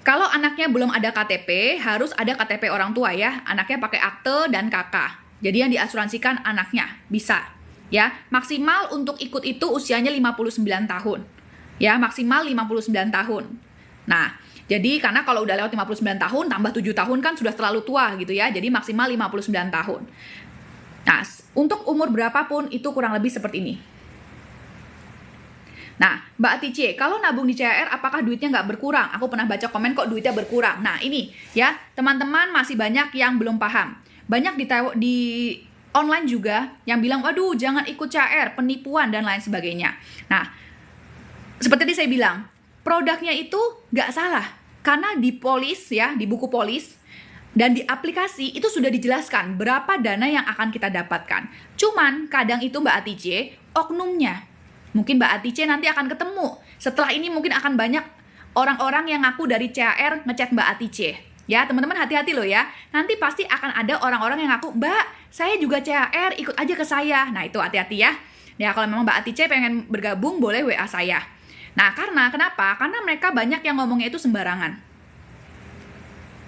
Kalau anaknya belum ada KTP, harus ada KTP orang tua ya. Anaknya pakai akte dan KK. Jadi yang diasuransikan anaknya, bisa. Ya, maksimal untuk ikut itu usianya 59 tahun. Ya, maksimal 59 tahun. Nah, jadi karena kalau udah lewat 59 tahun, tambah 7 tahun kan sudah terlalu tua gitu ya. Jadi maksimal 59 tahun. Nah, untuk umur berapapun itu kurang lebih seperti ini. Nah, Mbak Atice, kalau nabung di CHR apakah duitnya nggak berkurang? Aku pernah baca komen kok duitnya berkurang. Nah, ini ya, teman-teman masih banyak yang belum paham. Banyak di online juga yang bilang, waduh jangan ikut CHR, penipuan dan lain sebagainya. Nah, seperti tadi saya bilang, produknya itu nggak salah. Karena di polis ya, di buku polis, Dan di aplikasi itu sudah dijelaskan berapa dana yang akan kita dapatkan. Cuman kadang itu Mbak Atice, oknumnya. Mungkin Mbak Atice nanti akan ketemu. Setelah ini mungkin akan banyak orang-orang yang ngaku dari CAR ngechat Mbak Atice. Ya, teman-teman hati-hati loh ya. Nanti pasti akan ada orang-orang yang ngaku, Mbak, saya juga CAR, ikut aja ke saya. Nah, itu hati-hati ya. Ya, kalau memang Mbak Atice pengen bergabung, boleh WA saya. Nah, kenapa? Karena mereka banyak yang ngomongnya itu sembarangan.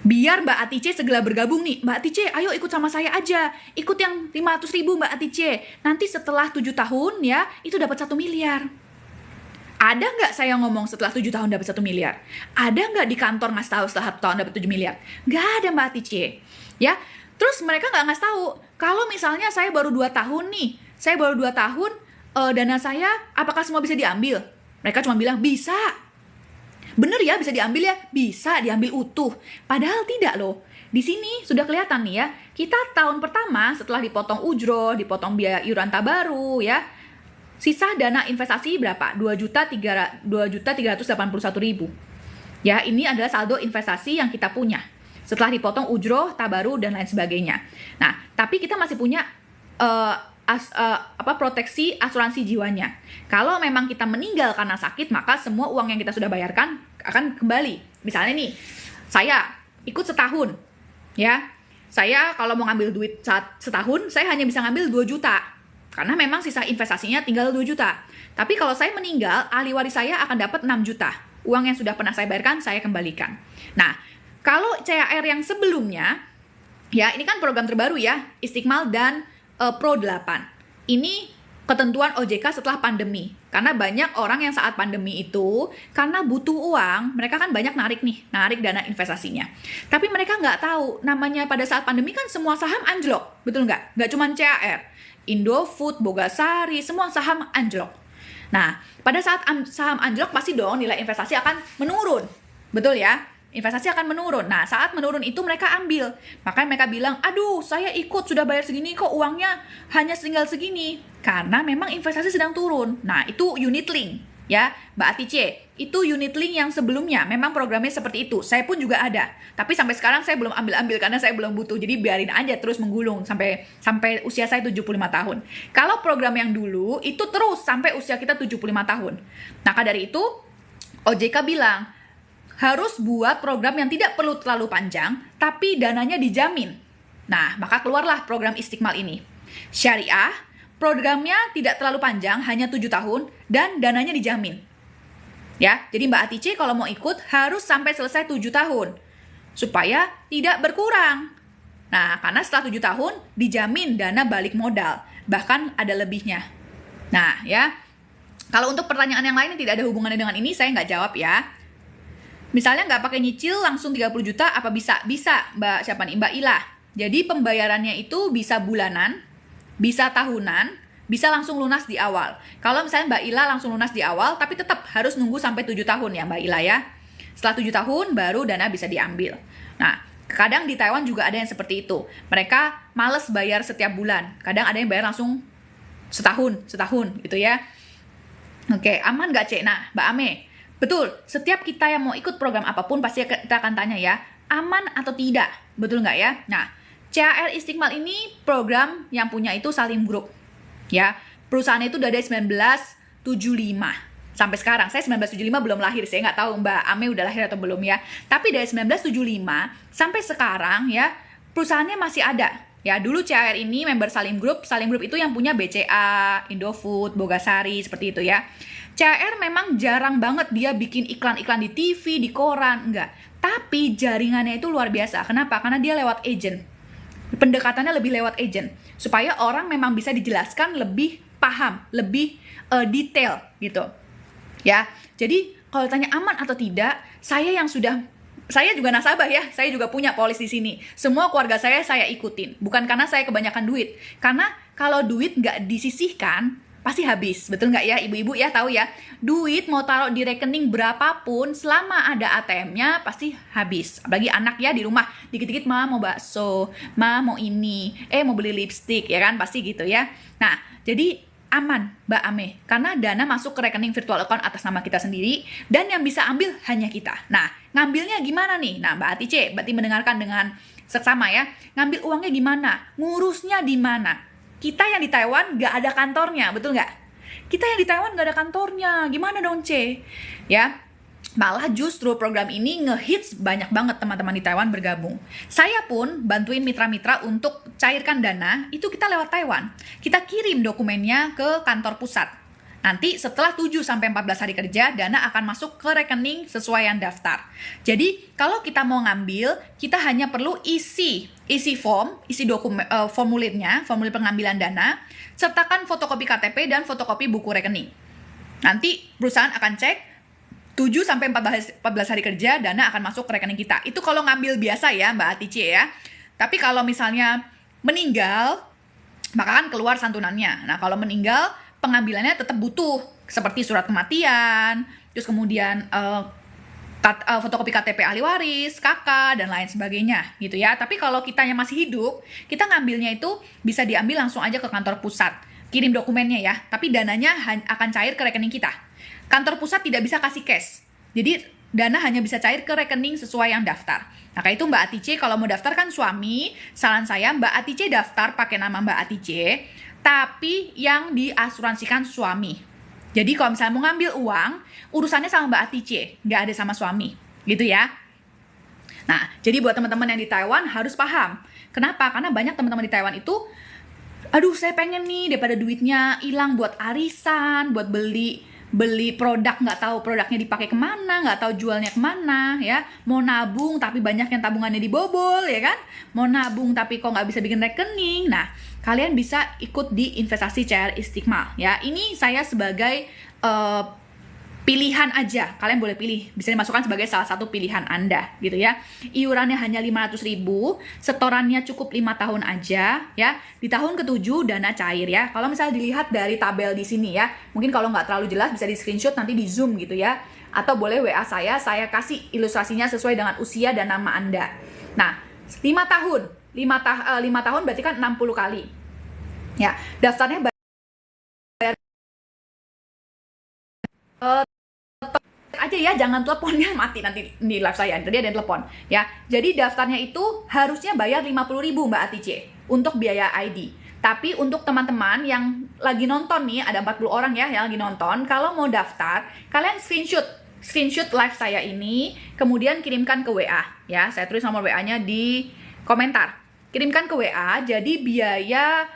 Biar Mbak Atice segera bergabung nih. Mbak Atice, ayo ikut sama saya aja. Ikut yang 500.000 Mbak Atice. Nanti setelah 7 tahun ya, itu dapat 1 miliar. Ada nggak saya ngomong setelah 7 tahun dapat 1 miliar? Ada nggak di kantor ngasih tahu setelah 1 tahun dapat 7 miliar? Nggak ada Mbak Atice. Ya, terus mereka nggak ngasih tahu. Kalau misalnya saya baru 2 tahun nih, dana saya apakah semua bisa diambil? Mereka cuma bilang, bisa. Bener ya, bisa diambil ya? Bisa diambil utuh. Padahal tidak loh. Di sini sudah kelihatan nih ya, kita tahun pertama setelah dipotong ujroh, dipotong biaya iuran tabaru ya, sisa dana investasi berapa? 2.381.000. Ya, ini adalah saldo investasi yang kita punya setelah dipotong ujroh, tabaru, dan lain sebagainya. Nah, tapi kita masih punya proteksi asuransi jiwanya. Kalau memang kita meninggal karena sakit, maka semua uang yang kita sudah bayarkan akan kembali. Misalnya nih, saya ikut setahun, ya. Saya kalau mau ngambil duit setahun, saya hanya bisa ngambil 2 juta. Karena memang sisa investasinya tinggal 2 juta. Tapi kalau saya meninggal, ahli waris saya akan dapat 6 juta. Uang yang sudah pernah saya bayarkan, saya kembalikan. Nah, kalau CAR yang sebelumnya, ya ini kan program terbaru ya, Istiqmal dan Pro 8. Ini ketentuan OJK setelah pandemi. Karena banyak orang yang saat pandemi itu, karena butuh uang, mereka kan banyak narik dana investasinya. Tapi mereka nggak tahu, namanya pada saat pandemi kan semua saham anjlok, betul nggak? Nggak cuma CAR, Indofood, Bogasari, semua saham anjlok. Nah, pada saat saham anjlok, pasti dong nilai investasi akan menurun, betul ya? Investasi akan menurun. Nah, saat menurun itu mereka ambil. Makanya mereka bilang, aduh, saya ikut sudah bayar segini kok uangnya hanya tinggal segini. Karena memang investasi sedang turun. Nah, itu unit link. Ya, Mbak Atice, itu unit link yang sebelumnya. Memang programnya seperti itu. Saya pun juga ada. Tapi sampai sekarang saya belum ambil karena saya belum butuh. Jadi biarin aja terus menggulung sampai usia saya 75 tahun. Kalau program yang dulu, itu terus sampai usia kita 75 tahun. Maka dari itu, OJK bilang, harus buat program yang tidak perlu terlalu panjang, tapi dananya dijamin. Nah, maka keluarlah program Istiqmal ini. Syariah, programnya tidak terlalu panjang, hanya 7 tahun, dan dananya dijamin. Ya, jadi Mbak Atice kalau mau ikut harus sampai selesai 7 tahun, supaya tidak berkurang. Nah, karena setelah 7 tahun, dijamin dana balik modal, bahkan ada lebihnya. Nah, ya, kalau untuk pertanyaan yang lain yang tidak ada hubungannya dengan ini, saya nggak jawab ya. Misalnya nggak pakai nyicil langsung 30 juta, apa bisa? Bisa, Mbak Ila. Jadi pembayarannya itu bisa bulanan, bisa tahunan, bisa langsung lunas di awal. Kalau misalnya Mbak Ila langsung lunas di awal, tapi tetap harus nunggu sampai 7 tahun ya Mbak Ila ya. Setelah 7 tahun, baru dana bisa diambil. Nah, kadang di Taiwan juga ada yang seperti itu. Mereka males bayar setiap bulan. Kadang ada yang bayar langsung setahun gitu ya. Oke, aman nggak Cek? Nah, Mbak Ame, betul, setiap kita yang mau ikut program apapun pasti kita akan tanya ya, aman atau tidak, betul nggak ya? Nah, CAR Istiqmal ini program yang punya itu Salim Group, ya. Perusahaannya itu udah dari 1975 sampai sekarang. Saya 1975 belum lahir, saya nggak tahu Mbak Ame udah lahir atau belum ya. Tapi dari 1975 sampai sekarang ya, perusahaannya masih ada. Ya, dulu CAR ini member Salim Group itu yang punya BCA, Indofood, Bogasari, seperti itu ya. CAR memang jarang banget dia bikin iklan-iklan di TV, di koran, enggak. Tapi jaringannya itu luar biasa. Kenapa? Karena dia lewat agent. Pendekatannya lebih lewat agent. Supaya orang memang bisa dijelaskan lebih paham, lebih detail gitu. Ya, jadi kalau tanya aman atau tidak, saya juga nasabah ya, saya juga punya polis di sini. Semua keluarga saya ikutin. Bukan karena saya kebanyakan duit. Karena kalau duit nggak disisihkan, pasti habis, betul nggak ya ibu-ibu ya, tahu ya, duit mau taruh di rekening berapapun selama ada ATM-nya pasti habis. Apalagi anak ya di rumah, dikit-dikit ma mau bakso, ma mau ini, mau beli lipstick ya kan, pasti gitu ya. Nah, jadi aman Mbak Ame, karena dana masuk ke rekening virtual account atas nama kita sendiri, dan yang bisa ambil hanya kita. Nah, ngambilnya gimana nih? Nah, Mbak Atice berarti mendengarkan dengan seksama ya. Ngambil uangnya gimana? Ngurusnya di mana? Kita yang di Taiwan nggak ada kantornya, betul nggak? Kita yang di Taiwan nggak ada kantornya, gimana dong, C? Ya, malah justru program ini ngehits banyak banget teman-teman di Taiwan bergabung. Saya pun bantuin mitra-mitra untuk cairkan dana, itu kita lewat Taiwan. Kita kirim dokumennya ke kantor pusat. Nanti setelah 7-14 hari kerja, dana akan masuk ke rekening sesuai yang daftar. Jadi, kalau kita mau ngambil, kita hanya perlu isi form, isi dokumen, formulir pengambilan dana, sertakan fotokopi KTP dan fotokopi buku rekening. Nanti perusahaan akan cek, 7-14 hari kerja, dana akan masuk ke rekening kita. Itu kalau ngambil biasa ya, Mbak Atice ya. Tapi kalau misalnya meninggal, maka kan keluar santunannya. Nah, kalau meninggal, pengambilannya tetap butuh seperti surat kematian, terus kemudian fotokopi KTP ahli waris, KK, dan lain sebagainya gitu ya. Tapi kalau kitanya masih hidup, kita ngambilnya itu bisa diambil langsung aja ke kantor pusat. Kirim dokumennya ya, tapi dananya akan cair ke rekening kita. Kantor pusat tidak bisa kasih cash. Jadi dana hanya bisa cair ke rekening sesuai yang daftar. Maka itu Mbak Atice kalau mau daftar kan suami, saran saya Mbak Atice daftar pakai nama Mbak Atice, tapi yang diasuransikan suami. Jadi kalau misalnya mau ngambil uang, urusannya sama Mbak Atice, nggak ada sama suami, gitu ya. Nah, jadi buat teman-teman yang di Taiwan harus paham. Kenapa? Karena banyak teman-teman di Taiwan itu, aduh saya pengen nih daripada duitnya hilang buat arisan, buat beli produk, nggak tahu produknya dipakai kemana, nggak tahu jualnya kemana ya, mau nabung tapi banyak yang tabungannya dibobol ya kan, mau nabung tapi kok nggak bisa bikin rekening. Nah, kalian bisa ikut di investasi CR Istiqmal ya. Ini saya sebagai pilihan aja, kalian boleh pilih, bisa dimasukkan sebagai salah satu pilihan Anda gitu ya. Iurannya hanya 500.000, setorannya cukup 5 tahun aja ya. Di tahun ke-7 dana cair ya. Kalau misalnya dilihat dari tabel di sini ya, mungkin kalau nggak terlalu jelas bisa di screenshot nanti di zoom gitu ya. Atau boleh WA saya kasih ilustrasinya sesuai dengan usia dan nama Anda. Nah, 5 tahun, 5 tahun berarti kan 60 kali. Ya, daftarnya bayar aja ya, jangan teleponnya mati nanti di live saya, tadi ada yang telepon ya. Jadi daftarnya itu harusnya bayar 50.000 Mbak Atice untuk biaya ID. Tapi untuk teman-teman yang lagi nonton nih, ada 40 orang ya yang lagi nonton, kalau mau daftar, kalian screenshot live saya ini, kemudian kirimkan ke WA ya. Saya tulis nomor WA-nya di komentar. Kirimkan ke WA, jadi biaya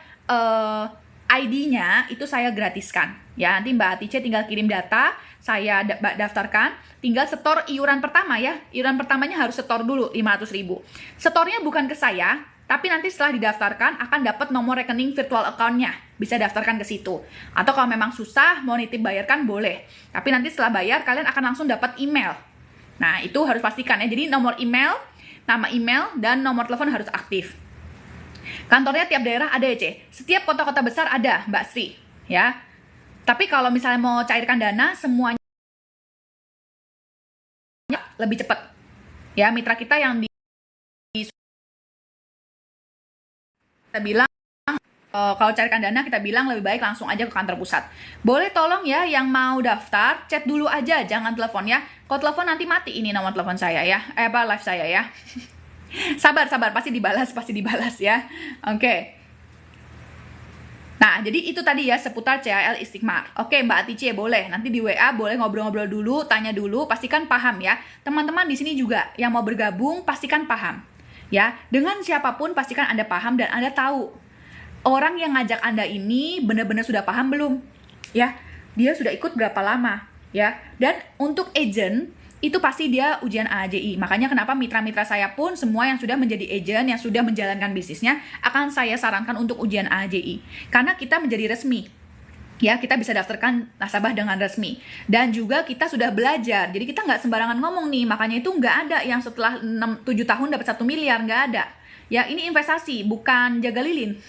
ID-nya itu saya gratiskan ya. Nanti Mbak Atice tinggal kirim data, saya daftarkan, tinggal setor iuran pertama ya. Iuran pertamanya harus setor dulu 500.000. Setornya bukan ke saya, tapi nanti setelah didaftarkan akan dapat nomor rekening virtual account-nya. Bisa daftarkan ke situ. Atau kalau memang susah mau nitip bayarkan boleh. Tapi nanti setelah bayar kalian akan langsung dapat email. Nah, itu harus pastikan ya. Jadi nomor email, nama email, dan nomor telepon harus aktif. Kantornya tiap daerah ada ya, C. Setiap kota-kota besar ada, Mbak Sri, ya. Tapi kalau misalnya mau cairkan dana, semuanya lebih cepat. Ya, mitra kita yang kita bilang kalau cairkan dana kita bilang lebih baik langsung aja ke kantor pusat. Boleh tolong ya yang mau daftar, chat dulu aja, jangan telepon ya. Kalau telepon nanti mati ini nomor telepon saya ya. Live saya ya. Sabar, pasti dibalas ya. Oke. Nah, jadi itu tadi ya seputar CHL Istiqmal. Oke, Mbak Atice boleh. Nanti di WA boleh ngobrol-ngobrol dulu, tanya dulu, pastikan paham ya. Teman-teman di sini juga yang mau bergabung pastikan paham. Ya, dengan siapapun pastikan Anda paham dan Anda tahu orang yang ngajak Anda ini benar-benar sudah paham belum? Ya, dia sudah ikut berapa lama? Ya, dan untuk agent itu pasti dia ujian AJI. Makanya kenapa mitra-mitra saya pun semua yang sudah menjadi agent, yang sudah menjalankan bisnisnya, akan saya sarankan untuk ujian AJI. Karena kita menjadi resmi. Ya, kita bisa daftarkan nasabah dengan resmi. Dan juga kita sudah belajar. Jadi kita nggak sembarangan ngomong nih. Makanya itu nggak ada yang setelah 7 tahun dapat 1 miliar. Nggak ada. Ya, ini investasi, bukan jaga lilin.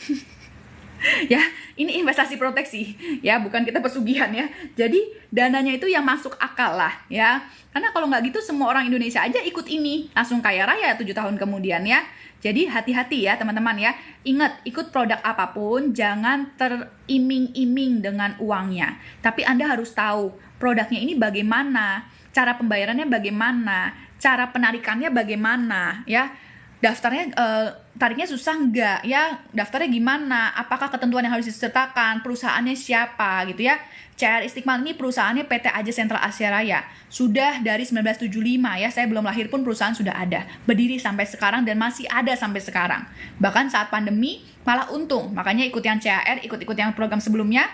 Ya, ini investasi proteksi ya, bukan kita pesugihan ya. Jadi dananya itu yang masuk akal lah ya. Karena kalau nggak gitu semua orang Indonesia aja ikut ini langsung kaya raya 7 tahun kemudian ya. Jadi hati-hati ya teman-teman ya. Ingat, ikut produk apapun jangan teriming-iming dengan uangnya. Tapi Anda harus tahu produknya ini bagaimana, cara pembayarannya bagaimana, cara penarikannya bagaimana ya. daftarnya tariknya susah nggak ya, daftarnya gimana, apakah ketentuan yang harus disertakan, perusahaannya siapa gitu ya. CR Istiqmal ini perusahaannya PT Aja Sentral Asia Raya, sudah dari 1975 ya, saya belum lahir pun perusahaan sudah ada, berdiri sampai sekarang dan masih ada sampai sekarang, bahkan saat pandemi malah untung, makanya ikut yang CAR, ikut yang program sebelumnya.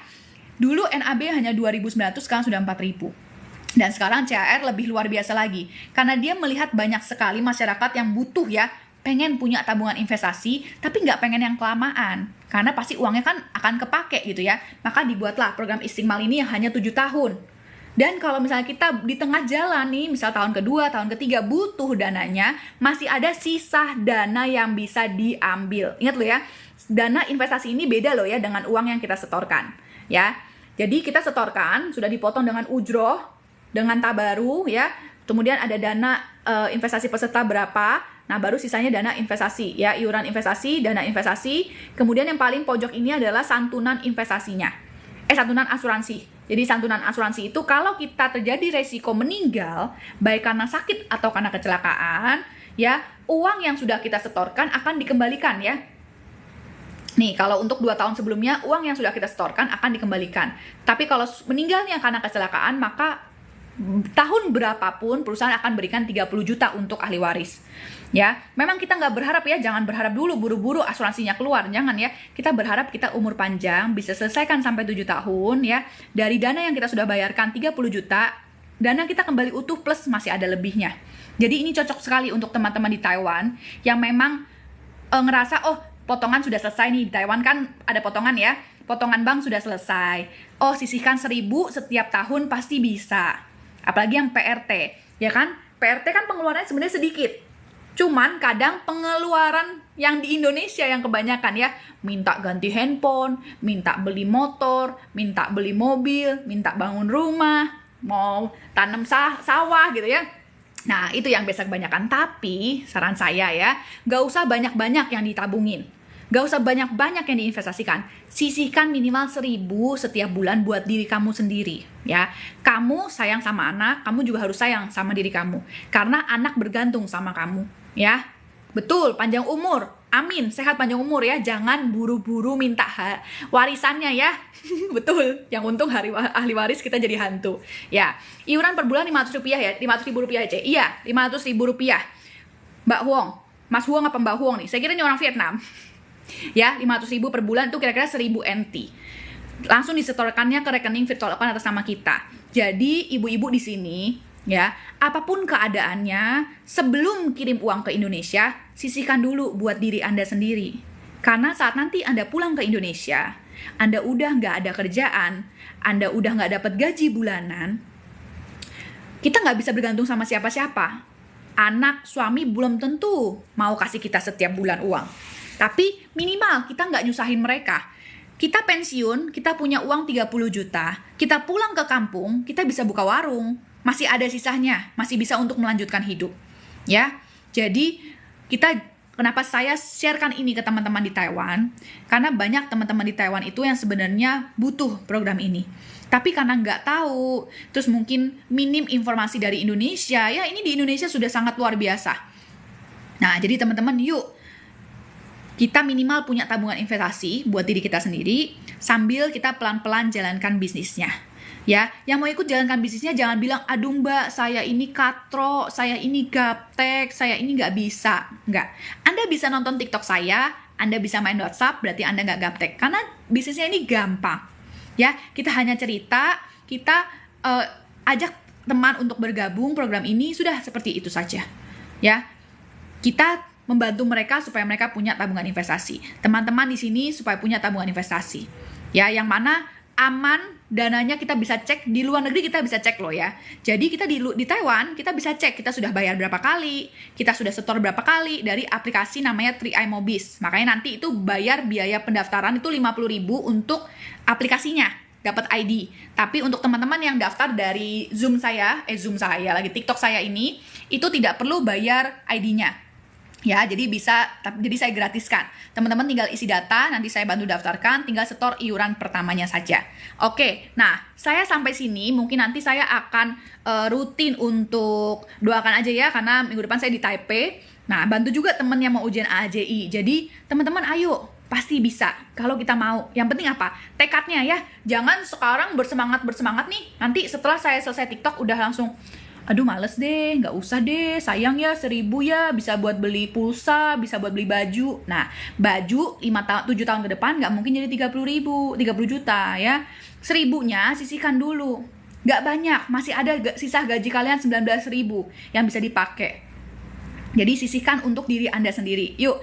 Dulu NAB hanya 2.900, sekarang sudah 4.000. Dan sekarang CAR lebih luar biasa lagi, karena dia melihat banyak sekali masyarakat yang butuh ya, pengen punya tabungan investasi, tapi nggak pengen yang kelamaan, karena pasti uangnya kan akan kepake gitu ya. Maka dibuatlah program Istiqmal ini yang hanya 7 tahun. Dan kalau misalnya kita di tengah jalan nih, misal tahun kedua, tahun ketiga butuh dananya, masih ada sisa dana yang bisa diambil. Ingat loh ya, dana investasi ini beda loh ya dengan uang yang kita setorkan. Ya, jadi kita setorkan, sudah dipotong dengan ujroh, dengan tabaru ya, kemudian ada dana investasi peserta berapa, nah baru sisanya dana investasi ya, iuran investasi, dana investasi, kemudian yang paling pojok ini adalah santunan investasinya, santunan asuransi. Jadi santunan asuransi itu kalau kita terjadi resiko meninggal, baik karena sakit atau karena kecelakaan, ya uang yang sudah kita setorkan akan dikembalikan ya. Nih, kalau untuk 2 tahun sebelumnya, uang yang sudah kita setorkan akan dikembalikan. Tapi kalau meninggalnya karena kecelakaan, maka tahun berapapun perusahaan akan berikan 30 juta untuk ahli waris. Ya, memang kita nggak berharap ya, jangan berharap dulu buru-buru asuransinya keluar, jangan ya. Kita berharap kita umur panjang, bisa selesaikan sampai 7 tahun ya. Dari dana yang kita sudah bayarkan 30 juta, dana kita kembali utuh plus masih ada lebihnya. Jadi ini cocok sekali untuk teman-teman di Taiwan yang memang ngerasa, oh potongan sudah selesai nih, di Taiwan kan ada potongan ya, potongan bank sudah selesai, oh sisihkan 1.000 setiap tahun pasti bisa. Apalagi yang PRT, ya kan? PRT kan pengeluarannya sebenarnya sedikit. Cuman kadang pengeluaran yang di Indonesia yang kebanyakan ya, minta ganti handphone, minta beli motor, minta beli mobil, minta bangun rumah, mau tanam sawah gitu ya. Nah, itu yang biasa kebanyakan. Tapi, saran saya ya, gak usah banyak-banyak yang ditabungin. Gak usah banyak-banyak yang diinvestasikan. Sisihkan minimal 1.000 setiap bulan buat diri kamu sendiri. Ya, kamu sayang sama anak, kamu juga harus sayang sama diri kamu. Karena anak bergantung sama kamu. Ya, betul, panjang umur. Amin, sehat panjang umur ya. Jangan buru-buru minta warisannya ya. Betul, yang untung ahli waris kita jadi hantu. Ya, iuran per bulan 500 rupiah ya, 500 ribu rupiah aja. Iya, 500 ribu rupiah. Mbak Huong, Mas Huong apa Mbak Huong nih? Saya kira ini orang Vietnam. Ya, 500 ribu per bulan itu kira-kira 1.000 NT. Langsung disetorkannya ke rekening virtual account atas nama kita. Jadi, ibu-ibu di sini ya, apapun keadaannya, sebelum kirim uang ke Indonesia, sisihkan dulu buat diri Anda sendiri. Karena saat nanti Anda pulang ke Indonesia, Anda udah nggak ada kerjaan, Anda udah nggak dapat gaji bulanan, kita nggak bisa bergantung sama siapa-siapa. Anak, suami belum tentu mau kasih kita setiap bulan uang. Tapi minimal kita nggak nyusahin mereka. Kita pensiun, kita punya uang 30 juta, kita pulang ke kampung, kita bisa buka warung, masih ada sisanya, masih bisa untuk melanjutkan hidup. Ya, jadi kenapa saya sharekan ini ke teman-teman di Taiwan? Karena banyak teman-teman di Taiwan itu yang sebenarnya butuh program ini. Tapi karena nggak tahu, terus mungkin minim informasi dari Indonesia, ya ini di Indonesia sudah sangat luar biasa. Nah, jadi teman-teman yuk, kita minimal punya tabungan investasi buat diri kita sendiri, sambil kita pelan-pelan jalankan bisnisnya. Ya, yang mau ikut jalankan bisnisnya jangan bilang, aduh mbak, saya ini katro, saya ini gaptek, saya ini nggak bisa. Nggak. Anda bisa nonton TikTok saya, Anda bisa main WhatsApp, berarti Anda nggak gaptek. Karena bisnisnya ini gampang. Ya, kita hanya cerita, kita ajak teman untuk bergabung program ini, sudah seperti itu saja. Ya, kita membantu mereka supaya mereka punya tabungan investasi. Teman-teman di sini supaya punya tabungan investasi. Ya, yang mana aman, dananya kita bisa cek, di luar negeri kita bisa cek loh ya. Jadi kita di Taiwan, kita bisa cek, kita sudah bayar berapa kali, kita sudah setor berapa kali dari aplikasi namanya 3i Mobis. Makanya nanti itu bayar biaya pendaftaran itu 50.000 untuk aplikasinya, dapat ID. Tapi untuk teman-teman yang daftar dari Zoom saya lagi, TikTok saya ini, itu tidak perlu bayar ID-nya. Ya, jadi saya gratiskan. Teman-teman tinggal isi data, nanti saya bantu daftarkan, tinggal setor iuran pertamanya saja. Oke, nah, saya sampai sini, mungkin nanti saya akan rutin untuk doakan aja ya, karena minggu depan saya di Taipei. Nah, bantu juga temen yang mau ujian AAJI. Jadi, teman-teman ayo, pasti bisa. Kalau kita mau. Yang penting apa? Tekadnya ya. Jangan sekarang bersemangat nih. Nanti setelah saya selesai TikTok udah langsung, aduh males deh, nggak usah deh, sayang ya 1.000 ya, bisa buat beli pulsa, bisa buat beli baju. Nah, baju 7 tahun ke depan nggak mungkin jadi 30 juta ya. 1.000-nya sisihkan dulu. Nggak banyak, masih ada sisa gaji kalian 19.000 yang bisa dipakai. Jadi sisihkan untuk diri Anda sendiri. Yuk,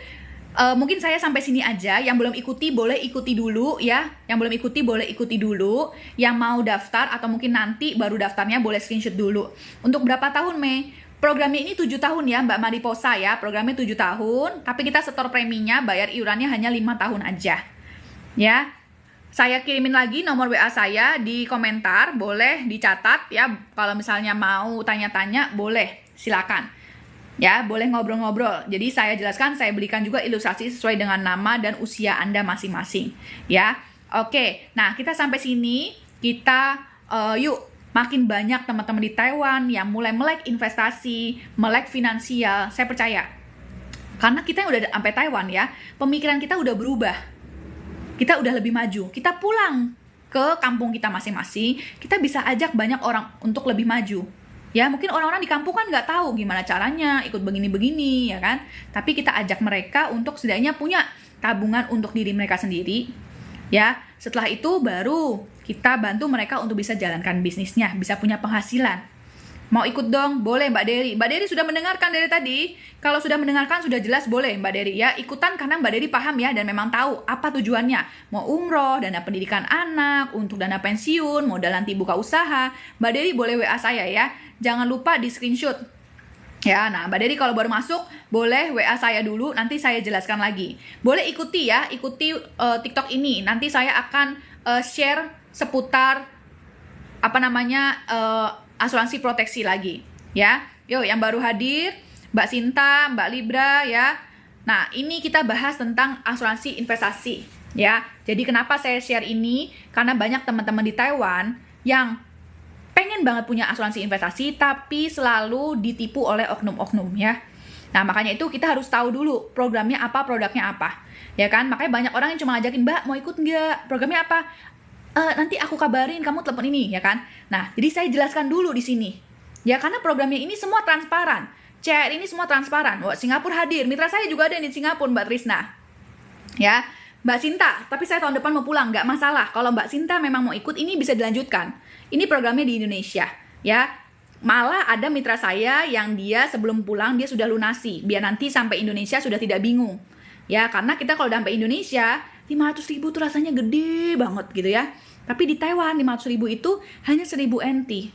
mungkin saya sampai sini aja. Yang belum ikuti boleh ikuti dulu ya. Yang belum ikuti boleh ikuti dulu. Yang mau daftar atau mungkin nanti baru daftarnya boleh screenshot dulu. Untuk berapa tahun, Mei? Programnya ini 7 tahun ya, Mbak Mariposa ya. Programnya 7 tahun, tapi kita setor preminya, bayar iurannya hanya 5 tahun aja. Ya. Saya kirimin lagi nomor WA saya di komentar, boleh dicatat ya. Kalau misalnya mau tanya-tanya, boleh, silakan. Ya, boleh ngobrol-ngobrol. Jadi saya jelaskan, saya berikan juga ilustrasi sesuai dengan nama dan usia Anda masing-masing. Ya, oke. Nah, kita sampai sini, kita yuk makin banyak teman-teman di Taiwan yang mulai melek investasi, melek finansial. Saya percaya, karena kita yang udah sampai Taiwan ya, pemikiran kita udah berubah. Kita udah lebih maju. Kita pulang ke kampung kita masing-masing, kita bisa ajak banyak orang untuk lebih maju. Ya, mungkin orang-orang di kampung kan nggak tahu gimana caranya ikut begini-begini, ya kan? Tapi kita ajak mereka untuk setidaknya punya tabungan untuk diri mereka sendiri. Ya, setelah itu baru kita bantu mereka untuk bisa jalankan bisnisnya, bisa punya penghasilan. Mau ikut dong? Boleh Mbak Dery. Mbak Dery sudah mendengarkan dari tadi. Kalau sudah mendengarkan, sudah jelas boleh Mbak Dery ya. Ikutan karena Mbak Dery paham ya dan memang tahu apa tujuannya. Mau umroh, dana pendidikan anak, untuk dana pensiun, modal nanti buka usaha. Mbak Dery boleh WA saya ya. Jangan lupa di screenshot. Ya, nah Mbak Dery kalau baru masuk, boleh WA saya dulu, nanti saya jelaskan lagi. Boleh ikuti ya, ikuti TikTok ini. Nanti saya akan share seputar asuransi proteksi lagi ya. Yuk, yang baru hadir Mbak Sinta, Mbak Libra ya. Nah, ini kita bahas tentang asuransi investasi ya. Jadi kenapa saya share ini? Karena banyak teman-teman di Taiwan yang pengen banget punya asuransi investasi tapi selalu ditipu oleh oknum-oknum ya. Nah, makanya itu kita harus tahu dulu programnya apa, produknya apa. Ya kan? Makanya banyak orang yang cuma ngajakin, "Mbak, mau ikut nggak? Programnya apa?" Nanti aku kabarin, kamu telepon ini, ya kan? Nah, jadi saya jelaskan dulu di sini. Ya, karena programnya ini semua transparan. CR ini semua transparan. Wah, Singapura hadir. Mitra saya juga ada di Singapura, Mbak Trisna. Ya, Mbak Sinta, tapi saya tahun depan mau pulang, nggak masalah. Kalau Mbak Sinta memang mau ikut, ini bisa dilanjutkan. Ini programnya di Indonesia, ya. Malah ada mitra saya yang dia sebelum pulang, dia sudah lunasi. Biar nanti sampai Indonesia sudah tidak bingung. Ya, karena kita kalau udah sampai Indonesia, 500.000 tuh rasanya gede banget gitu ya. Tapi di Taiwan 500.000 itu hanya 1.000 NT.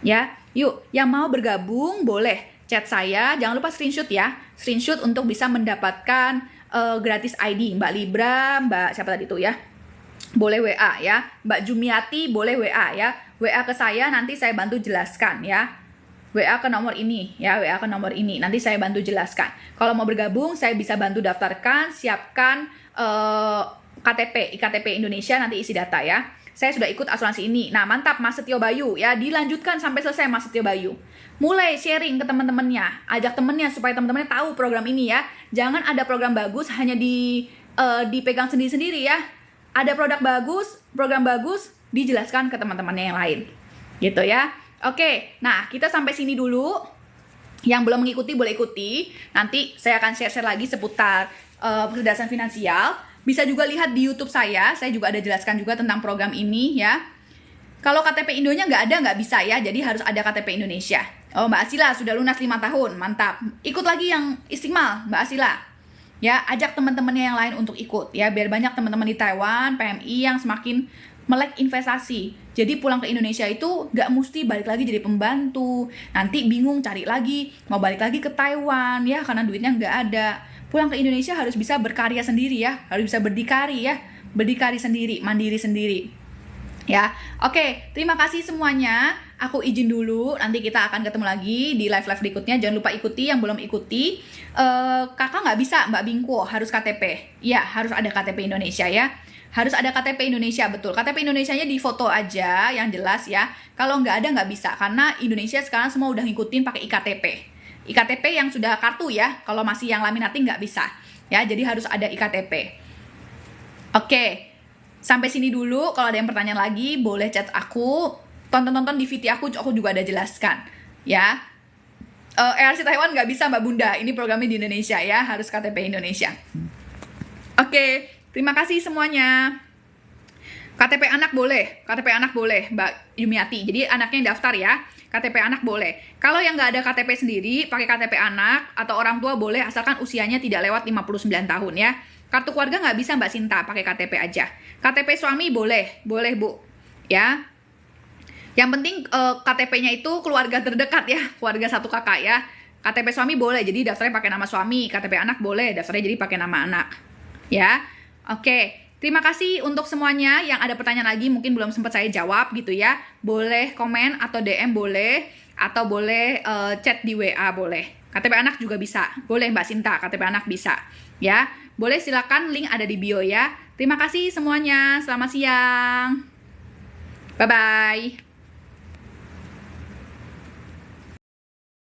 Ya, yuk yang mau bergabung boleh chat saya. Jangan lupa screenshot ya. Screenshot untuk bisa mendapatkan gratis ID. Mbak Libra, Mbak siapa tadi tuh ya. Boleh WA ya. Mbak Jumiati boleh WA ya. WA ke saya nanti saya bantu jelaskan ya. WA ke nomor ini ya, WA ke nomor ini. Nanti saya bantu jelaskan. Kalau mau bergabung, saya bisa bantu daftarkan, siapkan IKTP Indonesia, nanti isi data ya. Saya sudah ikut asuransi ini. Nah, mantap Mas Setio Bayu ya, dilanjutkan sampai selesai Mas Setio Bayu. Mulai sharing ke teman-temannya, ajak temennya supaya teman-temannya tahu program ini ya. Jangan ada program bagus hanya dipegang sendiri-sendiri ya. Ada program bagus dijelaskan ke teman-temannya yang lain. Gitu ya. Oke, nah kita sampai sini dulu. Yang belum mengikuti boleh ikuti. Nanti saya akan share-share lagi seputar kecerdasan finansial. Bisa juga lihat di YouTube saya juga ada jelaskan juga tentang program ini ya. Kalau KTP Indonya nggak bisa ya, jadi harus ada KTP Indonesia. Oh, Mbak Asila sudah lunas 5 tahun, mantap. Ikut lagi yang Istiqmal, Mbak Asila. Ya, ajak teman-temannya yang lain untuk ikut ya, biar banyak teman-teman di Taiwan, PMI yang semakin melek investasi. Jadi pulang ke Indonesia itu nggak mesti balik lagi jadi pembantu. Nanti bingung cari lagi, mau balik lagi ke Taiwan ya, karena duitnya nggak ada. Pulang ke Indonesia harus bisa berkarya sendiri ya, harus bisa berdikari ya, berdikari sendiri, mandiri sendiri. Ya, oke, terima kasih semuanya. Aku izin dulu, nanti kita akan ketemu lagi di live-live berikutnya. Jangan lupa ikuti yang belum ikuti. Kakak nggak bisa, Mbak Bingko, harus KTP. Ya, harus ada KTP Indonesia ya. Harus ada KTP Indonesia, betul. KTP Indonesianya di foto aja, yang jelas ya. Kalau nggak ada nggak bisa, karena Indonesia sekarang semua udah ngikutin pakai iktp. IKTP yang sudah kartu ya, kalau masih yang laminating nggak bisa. Ya, jadi harus ada IKTP. Oke, sampai sini dulu. Kalau ada yang pertanyaan lagi, boleh chat aku. Tonton-tonton di VT aku juga ada jelaskan. Ya, ERC Taiwan nggak bisa Mbak Bunda, ini programnya di Indonesia ya, harus KTP Indonesia. Oke, terima kasih semuanya. KTP anak boleh Mbak Yumiati. Jadi anaknya yang daftar ya, KTP anak boleh. Kalau yang nggak ada KTP sendiri, pakai KTP anak atau orang tua boleh, asalkan usianya tidak lewat 59 tahun ya. Kartu keluarga nggak bisa Mbak Sinta, pakai KTP aja. KTP suami boleh Bu. Ya. Yang penting KTP-nya itu keluarga terdekat ya, keluarga satu kakak ya. KTP suami boleh, jadi daftarnya pakai nama suami. KTP anak boleh, daftarnya jadi pakai nama anak. Ya, oke. Terima kasih untuk semuanya. Yang ada pertanyaan lagi mungkin belum sempat saya jawab gitu ya. Boleh komen atau DM boleh, atau boleh chat di WA boleh. KTP anak juga bisa. Boleh Mbak Sinta, KTP anak bisa. Ya, boleh silakan, link ada di bio ya. Terima kasih semuanya. Selamat siang. Bye-bye.